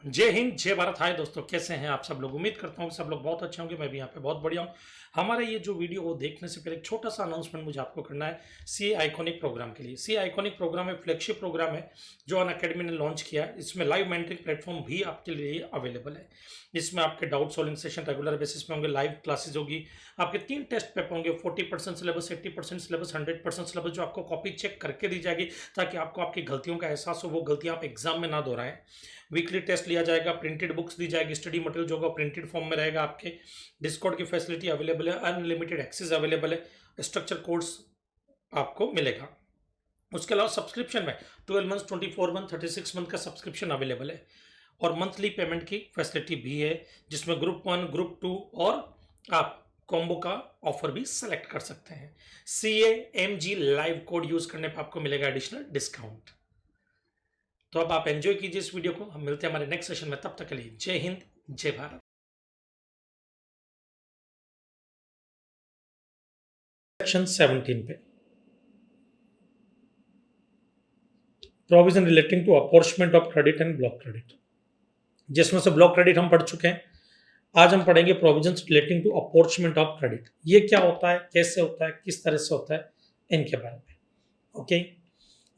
जय हिंद, जय भारत। हाय दोस्तों, कैसे हैं आप सब लोग। उम्मीद करता हूँ कि सब लोग बहुत अच्छे होंगे। मैं भी यहाँ पे बहुत बढ़िया हूँ। हमारा ये जो वीडियो वो देखने से पहले एक छोटा सा अनाउंसमेंट मुझे आपको करना है सी आइकॉनिक प्रोग्राम के लिए। सी आइकॉनिक प्रोग्राम एक फ्लैगशिप प्रोग्राम है जो अनअकैडमी ने लॉन्च किया है। इसमें लाइव मेंटरिंग प्लेटफॉर्म भी आपके लिए अवेलेबल है। इसमें आपके doubt solving session regular basis पे होंगे, लाइव क्लासेज होगी। आपके 3 टेस्ट पेपर होंगे, 40% सिलेबस, 80% सिलेबस, 100% सिलेबस, जो आपको कॉपी चेक करके दी जाएगी ताकि आपको आपकी गलतियों का एहसास हो, वो गलतियां आप एग्जाम में ना दोहराएं। वीकली टेस्ट लिया जाएगा, प्रिंटेड बुक्स दी जाएगी, स्टडी मटेरियल जो होगा प्रिंटेड फॉर्म में रहेगा। आपके डिस्कॉर्ड की फैसिलिटी अवेलेबल है, अनलिमिटेड एक्सेस अवेलेबल है, स्ट्रक्चर कोर्स आपको मिलेगा। उसके अलावा सब्सक्रिप्शन में 12 मंथ, 24 मंथ, 36 मंथ का सब्सक्रिप्शन अवेलेबल है और मंथली पेमेंट की फैसिलिटी भी है, जिसमें ग्रुप 1, ग्रुप 2 और आप कॉम्बो का ऑफर भी सेलेक्ट कर सकते हैं। CAMG लाइव कोड यूज करने पर आपको मिलेगा एडिशनल डिस्काउंट। तो अब आप एंजॉय कीजिए इस वीडियो को। हम मिलते हैं हमारे नेक्स्ट सेशन में, तब तक के लिए जय हिंद, जय भारत। सेक्शन 17 पे provision relating to apportionment of credit and block credit, जिसमें से ब्लॉक क्रेडिट हम पढ़ चुके हैं। आज हम पढ़ेंगे provision relating to apportionment of credit. ये क्या होता है, कैसे होता है, किस तरह से होता है, इनके बारे में। ओके,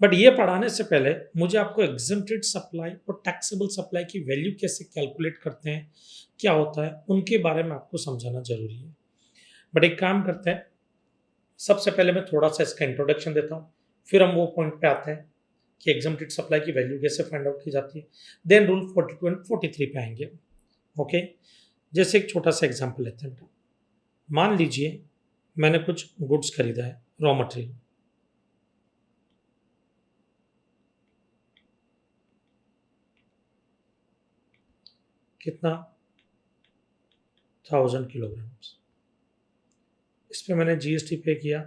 बट ये पढ़ाने से पहले मुझे आपको एग्जेम्प्टेड सप्लाई और टैक्सेबल सप्लाई की वैल्यू कैसे कैलकुलेट करते हैं, क्या होता है, उनके बारे में आपको समझाना जरूरी है। बट एक काम करते हैं, सबसे पहले मैं थोड़ा सा इसका इंट्रोडक्शन देता हूँ, फिर हम वो पॉइंट पे आते हैं कि एग्जेम्प्टेड सप्लाई की वैल्यू कैसे फाइंड आउट की जाती है। देन रूल 42 एंड 43 पे आएंगे। ओके, जैसे एक छोटा सा एग्जांपल लेते हैं। मान लीजिए मैंने कुछ गुड्स खरीदा है, रॉ मटेरियल। कितना, 1000 किलोग्राम। इस पे मैंने जीएसटी पे किया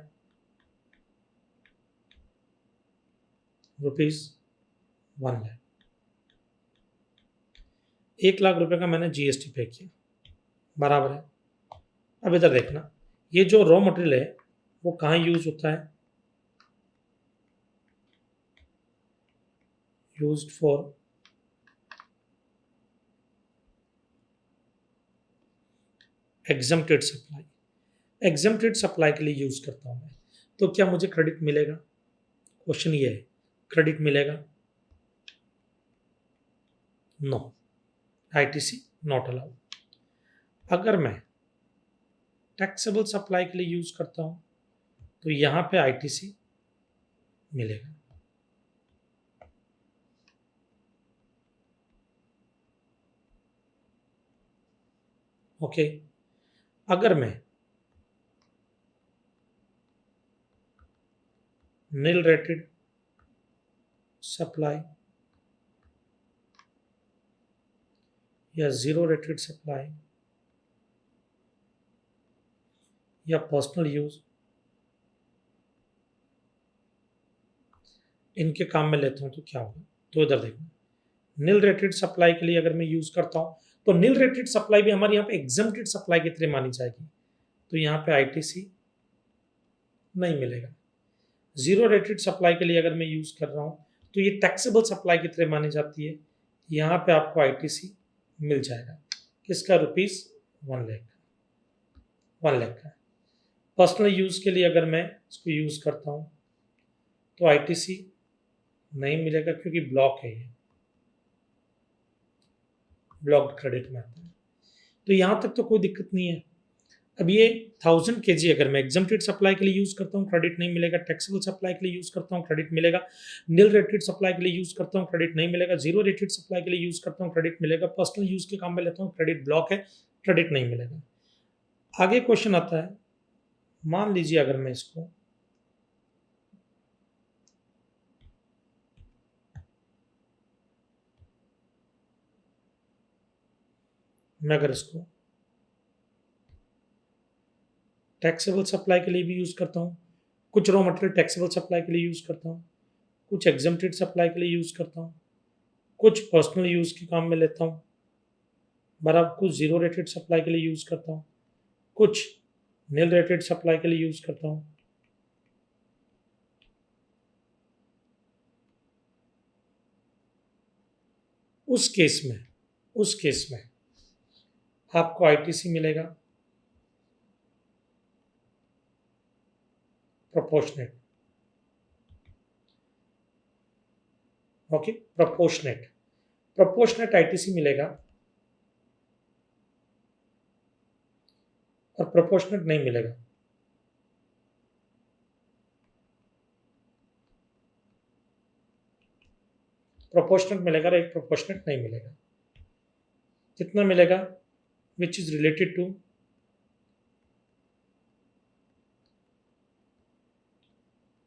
₹1,00,000। 1,00,000 रुपए का मैंने जीएसटी पे किया, बराबर है। अब इधर देखना, ये जो रॉ मटेरियल है वो कहाँ यूज होता है, used for exempted supply. Exempted supply के लिए यूज करता हूं मैं, तो क्या मुझे क्रेडिट मिलेगा? क्वेश्चन ये है, क्रेडिट मिलेगा? No, ITC not allowed. अगर मैं टैक्सेबल सप्लाई के लिए यूज करता हूं तो यहां पे आईटीसी मिलेगा। ओके, अगर मैं नील रेटेड सप्लाई या जीरो रेटेड सप्लाई या पर्सनल यूज, इनके काम में लेता हूं तो क्या होगा। तो इधर देखना, नील रेटेड सप्लाई के लिए अगर मैं यूज करता हूं तो नील रेटेड सप्लाई भी हमारे यहाँ पे एग्जम्प्टेड सप्लाई की तरह मानी जाएगी, तो यहाँ पे आईटीसी नहीं मिलेगा। जीरो रेटेड सप्लाई के लिए अगर मैं यूज कर रहा हूं तो ये टैक्सेबल सप्लाई की तरह मानी जाती है, यहाँ पे आपको आईटीसी मिल जाएगा। किसका? ₹1,00,000, 1,00,000 का। पर्सनल यूज के लिए अगर मैं इसको यूज करता हूँ तो आईटीसी नहीं मिलेगा, क्योंकि ब्लॉक है, ये ब्लॉक्ड क्रेडिट में आता है। तो यहां तक तो कोई दिक्कत नहीं है। अब ये 1000 kg अगर मैं एग्जम्प्टेड सप्लाई के लिए यूज करता हूँ, क्रेडिट नहीं मिलेगा। टैक्सेबल सप्लाई के लिए यूज करता हूँ, क्रेडिट मिलेगा। नील रेटेड सप्लाई के लिए यूज करता हूँ, क्रेडिट नहीं मिलेगा। जीरो रेटेड सप्लाई के लिए यूज करता हूँ, क्रेडिट मिलेगा। पर्सनल यूज के काम में लेता हूँ, क्रेडिट ब्लॉक है, क्रेडिट नहीं मिलेगा। आगे क्वेश्चन आता है, मान लीजिए अगर मैं इसको मैं अगर इसको टैक्सेबल सप्लाई के लिए भी यूज करता हूँ, कुछ रॉ मटेरियल टैक्सेबल सप्लाई के लिए यूज करता हूँ, कुछ एग्जम्प्टेड सप्लाई के लिए यूज करता हूँ, कुछ पर्सनल यूज के काम में लेता हूँ, बराबर, कुछ जीरो रेटेड सप्लाई के लिए यूज करता हूँ, कुछ नील रेटेड सप्लाई के लिए यूज करता हूँ। उस केस में उस केस में आपको आईटीसी मिलेगा प्रोपोर्शनेट। ओके, प्रोपोर्शनेट आईटीसी मिलेगा और प्रोपोर्शनेट नहीं मिलेगा। प्रोपोर्शनेट मिलेगा और एक प्रोपोर्शनेट नहीं मिलेगा। कितना मिलेगा? Which is related to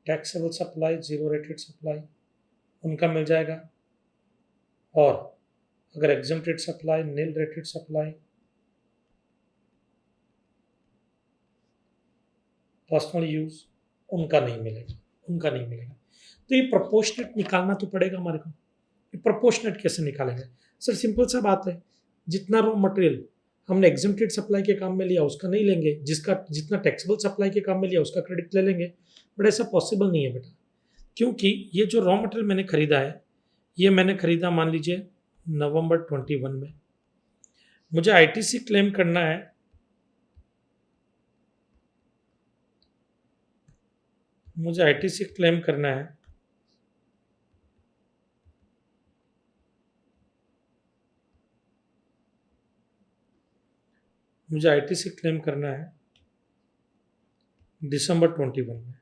taxable supply, zero rated supply, उनका मिल जाएगा। और अगर exempted supply, nil rated supply, personal use, उनका नहीं मिलेगा। तो ये प्रोपोर्शनेट निकालना तो पड़ेगा हमारे को। ये प्रोपोर्शनेट कैसे निकालेंगे सर? सिंपल सा बात है, जितना रॉ मटेरियल हमने एग्जम्प्टेड सप्लाई के काम में लिया उसका नहीं लेंगे, जितना टैक्सेबल सप्लाई के काम में लिया उसका क्रेडिट ले लेंगे। बट ऐसा पॉसिबल नहीं है बेटा, क्योंकि ये जो रॉ मटेरियल मैंने खरीदा है, ये मैंने खरीदा मान लीजिए नवंबर 21 में। मुझे आईटीसी क्लेम करना है मुझे आईटीसी क्लेम करना है दिसंबर 21 में।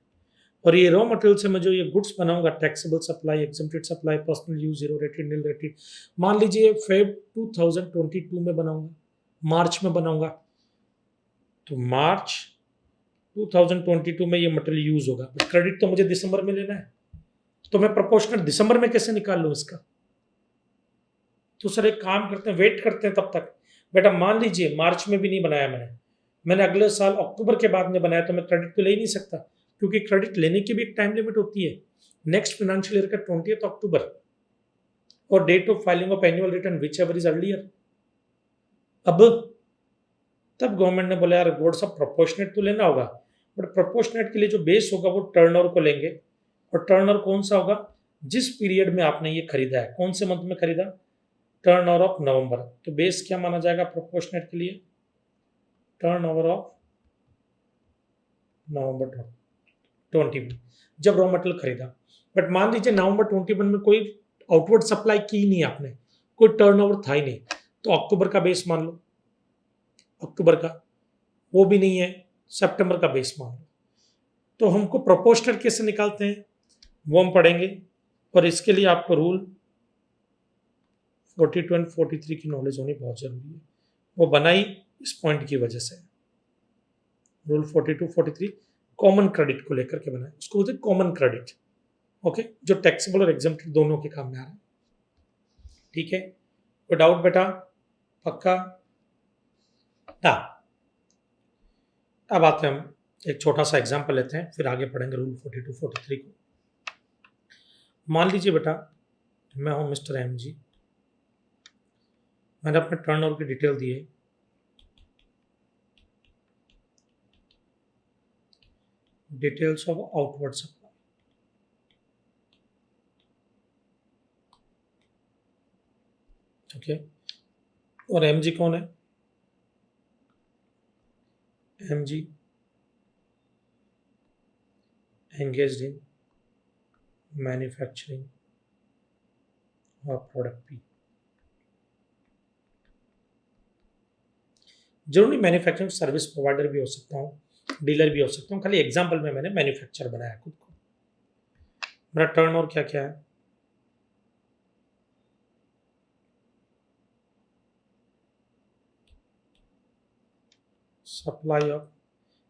और ये रॉ मटेरियल से मैं जो ये गुड्स बनाऊंगा, taxable supply, exempted supply, personal use, zero rated, nil rated, मान लीजिए फेब 2022 में बनाऊंगा, मार्च में बनाऊंगा, तो मार्च 2022 में ये मटेरियल यूज होगा, बट क्रेडिट तो मुझे दिसंबर में लेना है। तो मैं प्रोपोर्शनल दिसंबर में कैसे निकाल लूँ इसका? तो सर एक काम करते हैं, वेट करते हैं तब तक। बेटा मान लीजिए मार्च में भी नहीं बनाया मैंने अगले साल अक्टूबर के बाद में बनाया, तो मैं क्रेडिट तो ले ही नहीं सकता, क्योंकि क्रेडिट लेने की भी एक टाइम लिमिट होती है। नेक्स्ट फाइनेंशियल ईयर का 20 अक्टूबर और date of filing of annual return whichever is earlier. अब तब गवर्नमेंट ने बोला यार बोर्ड सब प्रोपोर्शनेट तो लेना होगा, बट प्रोपोर्शनेट के लिए जो बेस होगा वो टर्नओवर को लेंगे। और टर्नओवर कौन सा होगा? जिस पीरियड में आपने ये खरीदा है, कौन से मंथ में खरीदा? Turnover of November. तो बेस क्या माना जाएगा प्रोपोर्शनेट के लिए? टर्नओवर ऑफ नवंबर 21, जब रॉ मटेरियल खरीदा। बट मान लीजिए नवंबर 21 में कोई आउटवर्ड सप्लाई की नहीं आपने, कोई टर्नओवर था ही नहीं, तो अक्टूबर का बेस मान लो, अक्टूबर का वो भी नहीं है, सितंबर का बेस मान लो। तो हमको प्रोपोर्शनेट कैसे निकालते हैं वो हम पढ़ेंगे, और इसके लिए आपको रूल 42 एंड 43 की नॉलेज होनी बहुत जरूरी है। वो बनाई इस पॉइंट की वजह से, रूल 42 43 कॉमन क्रेडिट को लेकर के बनाए, उसको बोलते हैं कॉमन क्रेडिट। ओके, जो टैक्सेबल और एग्जम्प्टेड दोनों के काम में आ रहा है। ठीक है, कोई डाउट बेटा? पक्का? ना, अब आते हैं हम एक छोटा सा एग्जांपल लेते हैं, फिर आगे पढ़ेंगे रूल 42 43 को। मान लीजिए बेटा मैं हूं मिस्टर एम जी, मैंने अपने टर्नओवर की डिटेल दी है, details of outward supply. Okay, और एम जी कौन है? M G engaged in manufacturing or product P। जरूरी मैन्युफैक्चरिंग सर्विस प्रोवाइडर भी हो सकता हूँ, डीलर भी हो सकता हूँ, खाली एग्जांपल में मैंने मैन्युफैक्चर बनाया खुद को। मेरा टर्नओवर क्या क्या है? सप्लाई ऑफ,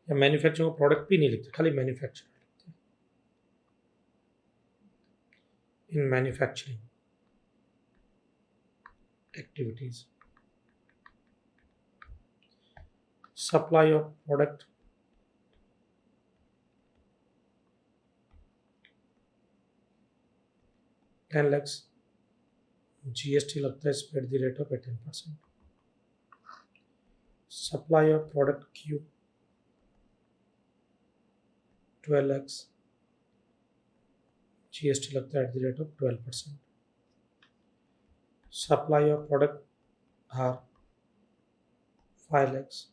या मैन्युफैक्चरिंग प्रोडक्ट भी नहीं लिखते, खाली मैन्युफैक्चर लिखते हैं। In manufacturing activities, supply of product $10 lakhs, GST लगता है spread the rate of 18%। Supply of product Q 12 lakhs, GST लगता है eight the rate of 12%। Supply of product are 5 lakhs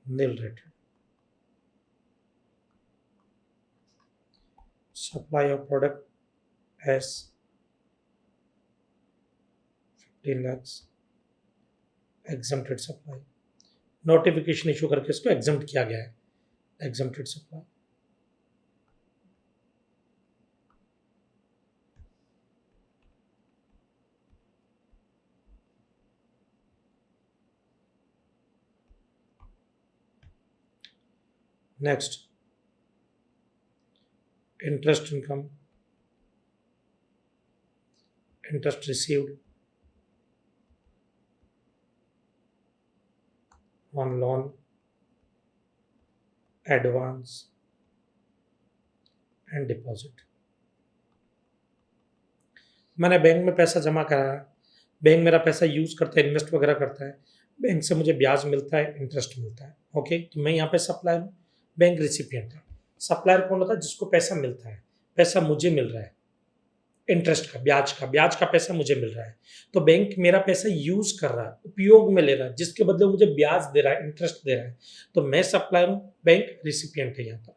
nil rated. Supply of product as 15 lakhs exempted supply. Notification issue करके इसको exempt किया गया है, exempted supply. Next, interest income, interest received on loan, advance and deposit. मैंने bank में पैसा जमा कराया, बैंक मेरा पैसा यूज करता है, इन्वेस्ट वगैरह करता है, बैंक से मुझे ब्याज मिलता है, इंटरेस्ट मिलता है. ओके, तो मैं यहाँ पे सप्लायर हूँ, बैंक रिसिपिएंट है. सप्लायर कौन होता है? जिसको पैसा मिलता है, पैसा मुझे मिल रहा है, इंटरेस्ट का, ब्याज का पैसा मुझे मिल रहा है. तो बैंक मेरा पैसा यूज कर रहा है, उपयोग में ले रहा है, जिसके बदले मुझे ब्याज दे रहा है, इंटरेस्ट दे रहा है. तो मैं सप्लायर हूँ, बैंक रिसिपिएंट है. यहाँ पर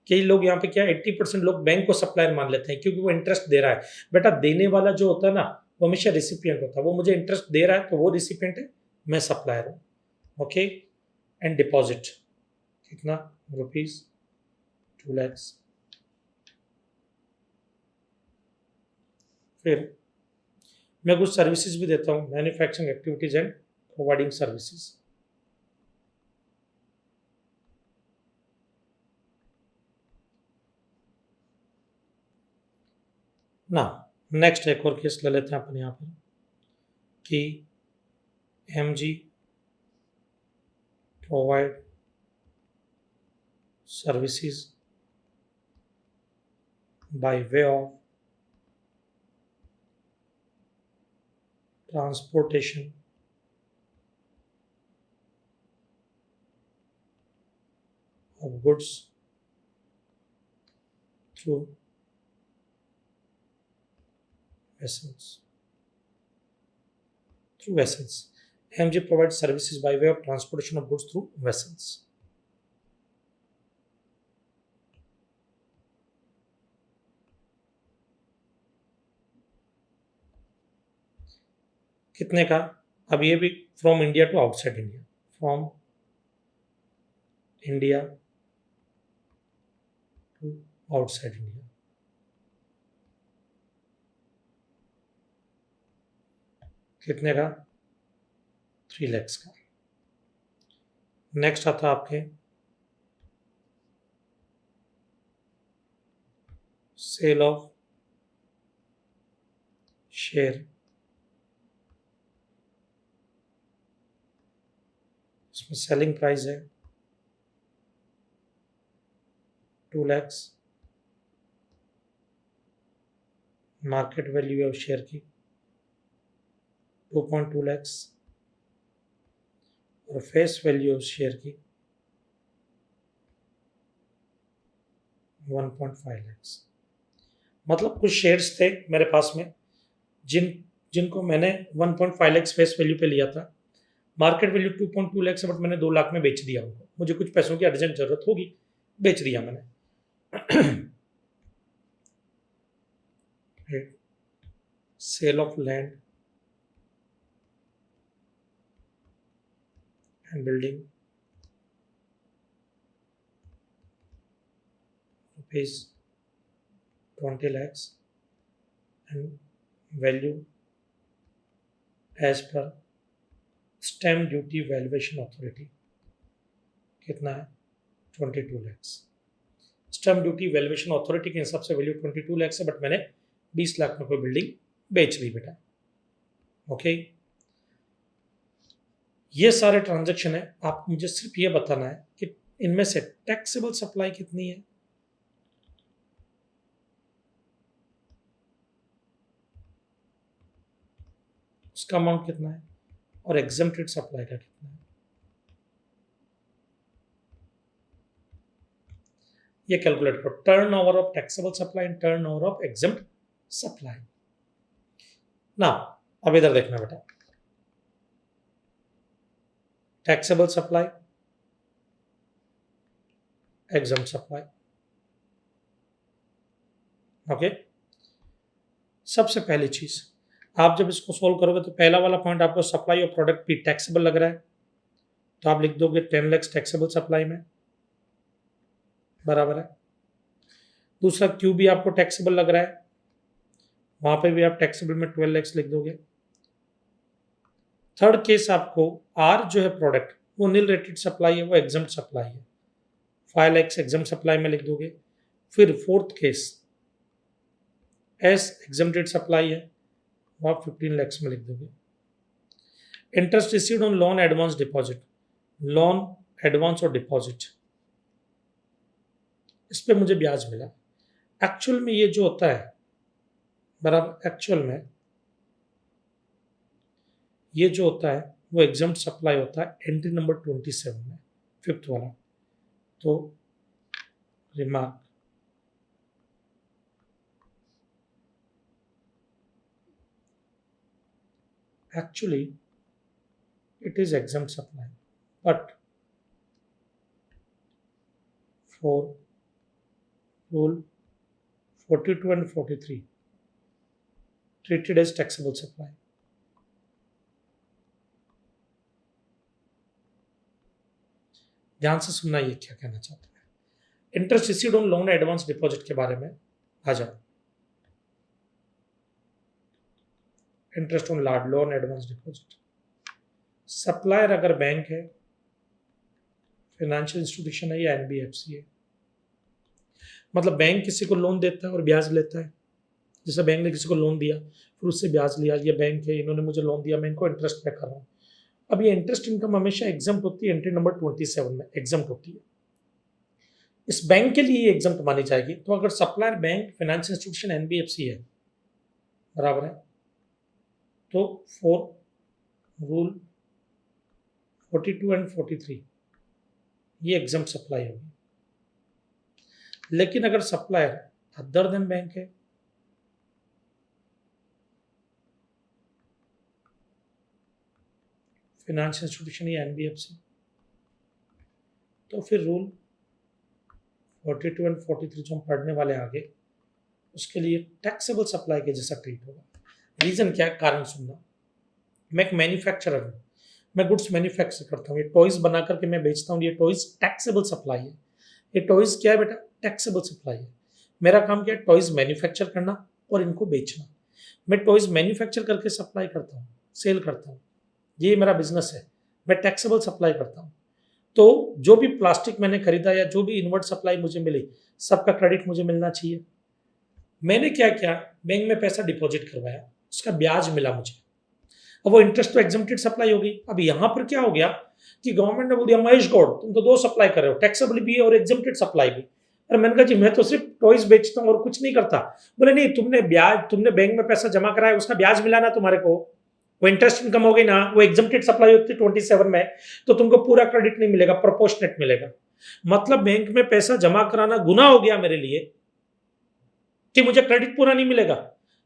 कई लोग यहाँ पे क्या 80% लोग बैंक को सप्लायर मान लेते हैं क्योंकि वो इंटरेस्ट दे रहा है. बेटा, देने वाला जो होता है ना, वो हमेशा रिसिपिएंट होता है. वो मुझे इंटरेस्ट दे रहा है तो वो रिसिपिएंट है, मैं सप्लायर हूँ. ओके, एंड डिपॉजिट कितना? ₹2 lakhs. फिर मैं कुछ सर्विसेज भी देता हूँ, manufacturing activities and providing services. ना नेक्स्ट एक और केस ले लेते हैं अपन यहाँ पर कि MG provide services by way of transportation of goods through vessels. MG provides services by way of transportation of goods through vessels. कितने का? अब ये भी from India to outside India, from India to outside India. कितने का? 3 lakhs का. Next आता आपके सेल ऑफ शेयर. इसमें सेलिंग प्राइस है 2 lakhs, मार्केट वैल्यू है उस शेयर की 2.2 lakhs और फेस वैल्यू है उस शेयर की 1.5 lakhs. मतलब कुछ शेयर्स थे मेरे पास में जिनको मैंने 1.5 lakhs फेस वैल्यू पे लिया था, मार्केट वैल्यू 2.2 lakhs है, बट मैंने 2 लाख में बेच दिया उनको. मुझे कुछ पैसों की अर्जेंट जरूरत होगी, बेच दिया मैंने. Sale of land and building ₹20 lakhs and value as per stamp duty valuation authority. कितना है? 22 lakhs. Stamp duty valuation authority के हिसाब से वैल्यू 22 lakhs है, बट मैंने 20 लाख में कोई बिल्डिंग बेच दी बेटा. ओके, ये सारे ट्रांजैक्शन है. आपको मुझे सिर्फ ये बताना है कि इनमें से टैक्सेबल सप्लाई कितनी है, उसका अमाउंट कितना है, और एग्जेम्प्टेड सप्लाई का कितना है. ये कैलकुलेट करो. Turn over of taxable supply and turn over of exempt supply. ना अब इधर देखना बेटा, taxable supply, exempt supply. Okay, सबसे पहली चीज आप जब इसको सोल्व करोगे तो पहला वाला पॉइंट आपको सप्लाई ऑफ प्रोडक्ट भी टैक्सेबल लग रहा है, तो आप लिख दोगे 10 लाख टैक्सेबल सप्लाई में, बराबर है। दूसरा क्यू भी आपको टैक्सेबल लग रहा है, वहां पे भी आप टैक्सेबल में 12 लाख लिख दोगे। थर्ड केस आपको आर जो है प्रोडक्ट वो नील रेटेड सप्लाई है, वो एग्जम्प्ट सप्लाई है, 5 लाख एग्जम्प्ट सप्लाई में लिख दोगे। फिर fourth case S exempted supply है, वो आप 15 लाख में लिख दोगे। Interest received on loan advance deposit, loan advance और डिपॉजिट, इस पे मुझे ब्याज मिला। एक्चुअल में ये जो होता है, बराबर, एक्चुअल में ये जो होता है वो एग्जम्प्ट सप्लाई होता है एंट्री नंबर 27 में, फिफ्थ वाला। तो remark, actually it is exempt supply, but for rule 42 and 43 treated as taxable supply। ध्यान से सुनना ये क्या कहना चाहता है। Interest received on loan advance deposit के बारे में आ जाओ। Interest on loan advance deposit, supplier अगर बैंक है, फाइनेंशियल इंस्टीट्यूशन है या एनबीएफसी है, मतलब बैंक किसी को लोन देता है और ब्याज लेता है। जैसे बैंक ने किसी को लोन दिया फिर उससे ब्याज लिया, ये बैंक है, इन्होंने मुझे लोन दिया, मैं इनको इंटरेस्ट पे कर रहा हूँ। अब ये इंटरेस्ट इनकम हमेशा एग्जम्प्ट होती है, एंट्री नंबर 27 में एग्जम्प्ट होती है। इस बैंक के लिए एग्जम्प्ट मानी जाएगी। तो अगर supplier bank, financial institution, NBFC है, बराबर है, तो फॉर रूल 42 एंड 43 ये एग्जम्प्ट सप्लाई होगी। लेकिन अगर सप्लायर अदर देन बैंक है, फाइनेंशियल इंस्टीट्यूशन या एनबीएफसी, तो फिर रूल 42 एंड 43 जो हम पढ़ने वाले आगे, उसके लिए टैक्सेबल सप्लाई के जैसा ट्रीट होगा। रीजन क्या है, कारण सुनना। मैं एक मैन्युफैक्चरर हूँ, मैं गुड्स मैन्युफैक्चर करता हूँ, ये टॉयज बना करके मैं बेचता हूँ, ये टॉयज टैक्सेबल सप्लाई है। ये टॉयज क्या है बेटा, टैक्सेबल सप्लाई है। मेरा काम क्या है, टॉयज मैन्युफैक्चर करना और इनको बेचना। मैं टॉयज मैन्युफैक्चर करके सप्लाई करता हूँ, सेल करता हूँ, ये मेरा बिजनेस है, मैं टैक्सेबल सप्लाई करता हूँ। तो जो भी प्लास्टिक मैंने खरीदा या जो भी इनवर्ट सप्लाई मुझे मिली, सबका क्रेडिट मुझे मिलना चाहिए। मैंने क्या किया, बैंक में पैसा डिपॉजिट करवाया, उसका ब्याज मिला मुझे, अब वो इंटरेस्ट तो एग्जम्प्टेड सप्लाई होगी। अब यहाँ पर क्या हो गया कि गवर्नमेंट ने बोल दिया महेश गौड़ तुम तो दो सप्लाई कर रहे हो, टैक्सेबल भी है और एग्जम्प्टेड सप्लाई भी। अरे मैंने कहा जी मैं तो सिर्फ टॉयज बेचता हूँ और कुछ नहीं करता। बोले नहीं, तुमने ब्याज, तुमने बैंक में पैसा जमा कराया, उसका ब्याज मिला ना तुम्हारे को, वो इंटरेस्ट इनकम हो गई ना, वो एग्जम्प्टेड सप्लाई होती है 27 में, तो तुमको पूरा क्रेडिट नहीं मिलेगा, प्रोपोर्शनेट मिलेगा। मतलब बैंक में पैसा जमा कराना गुनाह हो गया मेरे लिए कि मुझे क्रेडिट पूरा नहीं मिलेगा।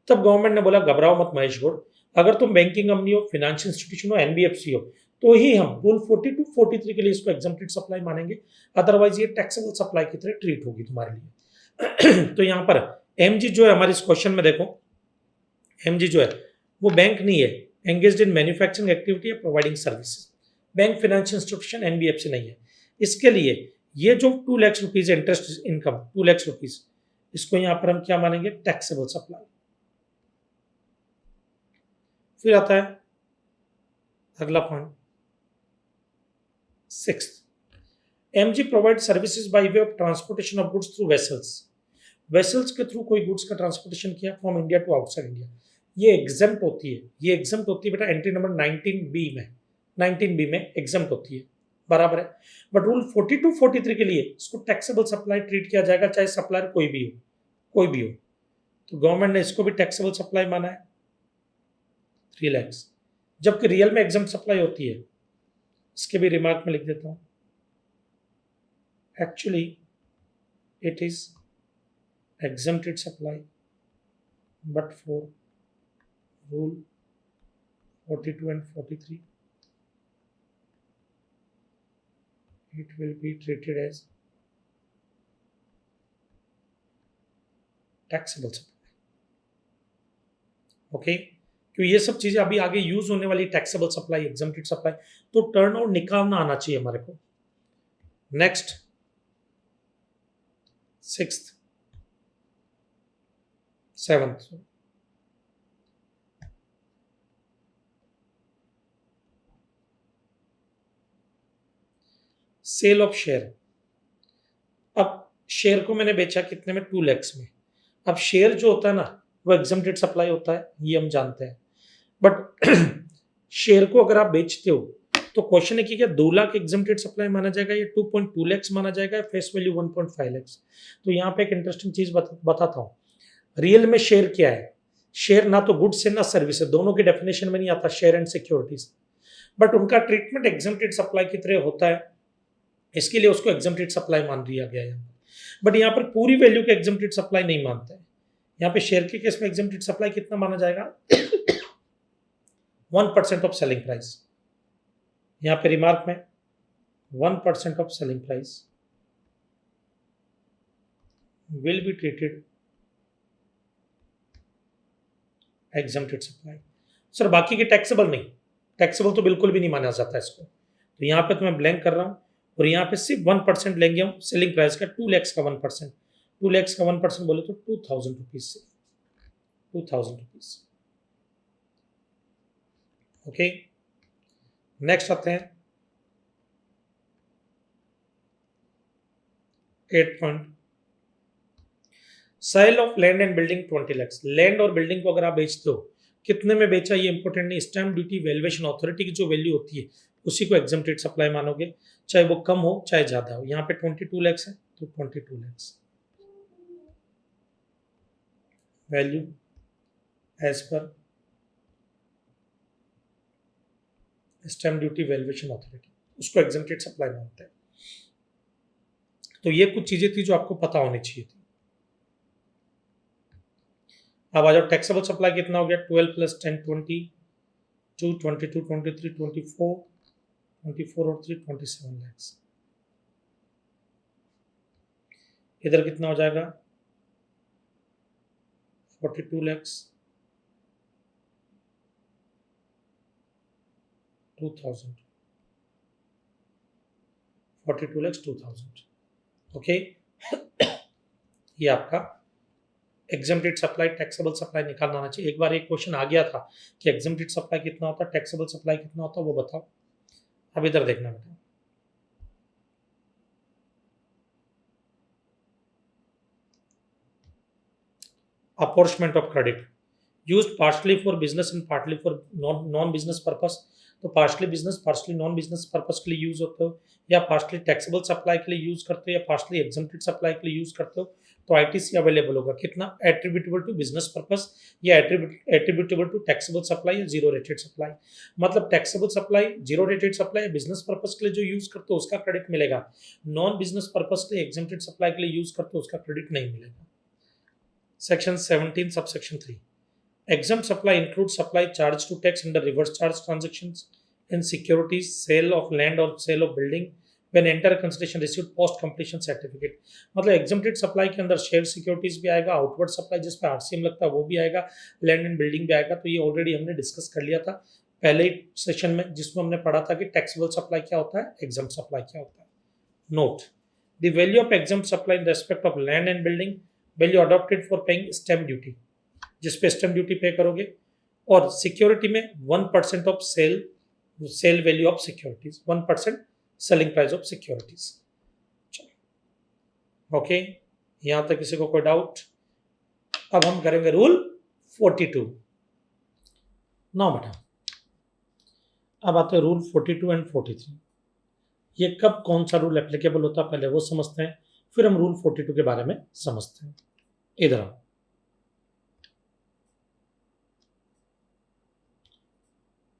तब गवर्नमेंट ने बोला घबराओ मत महेश गौड़, अगर तुम बैंकिंग कंपनी हो, फाइनेंशियल इंस्टीट्यूशन हो, एनबीएफसी हो, तो ही हम रूल 42 43 के लिए इसको एग्जम्प्टेड सप्लाई मानेंगे, अदरवाइज ये टैक्सेबल सप्लाई की तरह ट्रीट होगी तुम्हारे लिए। तो यहाँ पर एमजी जो है हमारे इस क्वेश्चन में देखो, एमजी जो है वो बैंक नहीं है, एंगेज्ड इन मैन्युफैक्चरिंग एक्टिविटी या providing services. Bank, financial institution, NBFC नहीं है। इसके लिए ये जो 2 lakh rupees interest income 2 lakh rupees, इसको यहाँ पर हम क्या मानेंगे, टैक्सेबल सप्लाई। फिर आता है अगला point, 6th, MG provide services by way of transportation of goods through vessels. Vessels के थ्रू कोई गुड्स का ट्रांसपोर्टेशन किया from India to outside India, ये एग्जम्प्ट होती है। ये एग्जम्प्ट होती है बेटा एंट्री नंबर 19B में, 19B में एग्जम्प्ट होती है, बराबर है। बट रूल 42 43 के लिए इसको टैक्सेबल सप्लाई ट्रीट किया जाएगा, चाहे सप्लायर कोई भी हो, कोई भी हो। तो गवर्नमेंट ने इसको भी टैक्सेबल सप्लाई माना है 3 लाख, जबकि रियल में एग्जम्प्ट सप्लाई होती है। इसके भी रिमार्क में लिख देता हूं, actually it is exempted supply but for rule 42 and 43 it will be treated as taxable supply. Okay क्योंकि ये सब चीजें अभी आगे यूज होने वाली टैक्सेबल सप्लाई एग्जम्प्टेड सप्लाई, तो टर्नओवर निकालना आना चाहिए हमारे को। Next 6th 7th sale of share. अब शेयर को मैंने बेचा कितने में, 2 lakhs में। अब शेयर जो होता है ना वो एग्जम्प्टेड सप्लाई होता है, ये हम जानते हैं। बट शेयर को अगर आप बेचते हो तो क्वेश्चन है कि क्या 2 लाख एग्जम्प्टेड सप्लाई माना जाएगा या 2.2 lakhs माना जाएगा, फेस वैल्यू 1.5 lakhs। तो यहाँ पे एक इंटरेस्टिंग चीज बताता हूँ। रियल में शेयर क्या है? शेयर ना तो गुड्स है ना सर्विस है, दोनों की डेफिनेशन में नहीं आता शेयर एंड सिक्योरिटीज, बट उनका ट्रीटमेंट एग्जम्प्टेड सप्लाई की तरह होता है, इसके लिए उसको एग्जम्प्टेड सप्लाई मान दिया गया है। बट यहाँ पर पूरी वैल्यू के एग्जम्प्टेड सप्लाई नहीं मानते हैं। यहाँ पे शेयर के केस में एग्जम्प्टेड सप्लाई कितना माना जाएगा 1% ऑफ सेलिंग प्राइस। यहाँ पे रिमार्क में 1% of selling price will be treated exempted supply. Sir बाकी के टैक्सेबल नहीं, टैक्सेबल तो बिल्कुल भी नहीं माना जाता इसको, तो यहाँ पे तो मैं ब्लैंक कर रहा हूँ। और यहाँ पे सिर्फ 1% लेंगे हम सेलिंग प्राइस का, 2 lakhs का 1%। 2 lakhs का 1% बोले तो 2000 रुपीज से 2000 रुपीज। ओके नेक्स्ट आते हैं 8 point, sale of land and building 20 lakhs। Land और बिल्डिंग को अगर आप बेचते हो, कितने में बेचा ये इंपॉर्टेंट नहीं, स्टैम्प ड्यूटी वैल्यूएशन अथॉरिटी की जो वैल्यू होती है उसी को एग्जम्प्टेड सप्लाई मानोगे, चाहे वो कम हो चाहे ज्यादा हो। यहाँ पे 22 lakhs है तो 22 lakhs value as per stamp duty valuation authority, उसको एग्जम्प्टेड सप्लाई मानते हैं। तो ये कुछ चीजें थी जो आपको पता होनी चाहिए थी। अब आ जाओ टैक्सेबल सप्लाई कितना हो गया, 12 + 10 22 22 23 24 और 3 27 lakhs। इधर कितना हो जाएगा 42 lakhs 2000 42 lakhs 2000। ओके ये आपका एग्जम्प्टेड सप्लाई टैक्सेबल सप्लाई निकालना आना चाहिए। एक बार एक क्वेश्चन आ गया था कि एग्जम्प्टेड सप्लाई कितना होता है, टैक्सेबल सप्लाई कितना होता है, वो बताओ। अब इधर देखना बेटा, apportionment of credit used partially for business and partly for non business purpose. तो partially business partially non business purpose के लिए यूज होते हो, या पार्शली टैक्सेबल सप्लाई के लिए यूज करते हो, या पार्शली एग्जम्प्टेड सप्लाई के लिए यूज करते हो, तो आईटीसी अवेलेबल होगा। कितना एट्रीब्यूटेबल टू बिजनेस पर्पस, या एट्रीब्यूटेबल टू टैक्सेबल सप्लाई, या जीरो रेटेड सप्लाई। मतलब taxable supply, zero rated supply business purpose के लिए जो यूज करते हो उसका क्रेडिट मिलेगा, नॉन बिजनेस पर्पस के लिए एग्जम्प्टेड सप्लाई के लिए यूज करते हो उसका क्रेडिट नहीं मिलेगा। Section 17 subsection 3, exempt supply includes supply charged to tax under reverse charge transactions in securities, sale of land or sale of building when enter consideration received post completion certificate। मतलब exempted supply के अंदर share securities भी आएगा, outward supply जिस पे RCM लगता है वो भी आएगा, लैंड एंड बिल्डिंग भी आएगा। तो ये ऑलरेडी हमने डिस्कस कर लिया था पहले ही सेशन में, जिसमें हमने पढ़ा था कि टैक्सेबल सप्लाई क्या होता है, एग्जम्प्ट सप्लाई क्या होता है। Note the value of exempt supply in respect of land and building, value adopted for paying stamp duty, जिस पे स्टैम्प ड्यूटी पे करोगे, और सिक्योरिटी में 1% of sale value of securities, 1% selling price of securities. Okay यहां तक किसी को कोई डाउट? अब हम करेंगे रूल 42। नौ बेटा अब आते हैं रूल 42 एंड 43। ये कब कौन सा रूल एप्लीकेबल होता है पहले वो समझते हैं, फिर हम रूल 42 के बारे में समझते हैं। इधर आओ,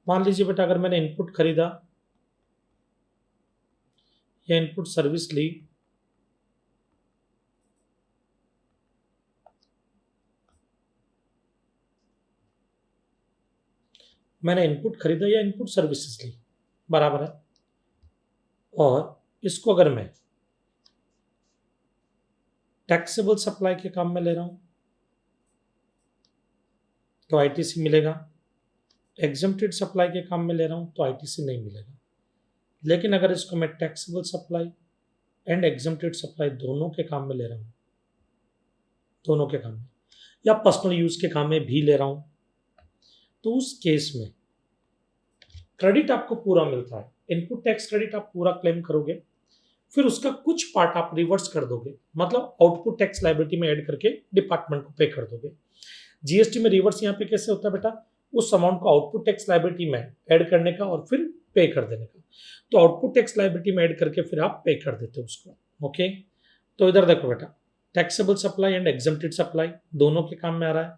मान लीजिए बेटा अगर मैंने इनपुट खरीदा या इनपुट सर्विस ली, मैंने इनपुट खरीदा या इनपुट सर्विसेज ली, बराबर है, और इसको अगर मैं टैक्सेबल सप्लाई के काम में ले रहा हूं तो आईटीसी मिलेगा, एग्जम्प्टेड सप्लाई के काम में ले रहा हूं तो आईटीसी नहीं मिलेगा। लेकिन अगर इसको मैं taxable supply and exempted supply दोनों के काम में ले रहा हूं, दोनों के काम में, या पर्सनल यूज के काम में भी ले रहा हूं, तो उस केस में क्रेडिट आपको पूरा मिलता है। इनपुट टैक्स क्रेडिट आप पूरा क्लेम करोगे, फिर उसका कुछ पार्ट आप रिवर्स कर दोगे, मतलब आउटपुट टैक्स लायबिलिटी में ऐड करके डिपार्टमेंट को पे कर दोगे। जीएसटी में रिवर्स यहाँ पे कैसे होता है बेटा, उस अमाउंट को आउटपुट टैक्स लायबिलिटी में ऐड करने का और फिर पे कर देने का। तो आउटपुट टैक्स लायबिलिटी में ऐड करके फिर आप पे कर देते हो उसको। ओके, तो इधर देखो बेटा, taxable supply and exempted supply दोनों के काम में आ रहा है।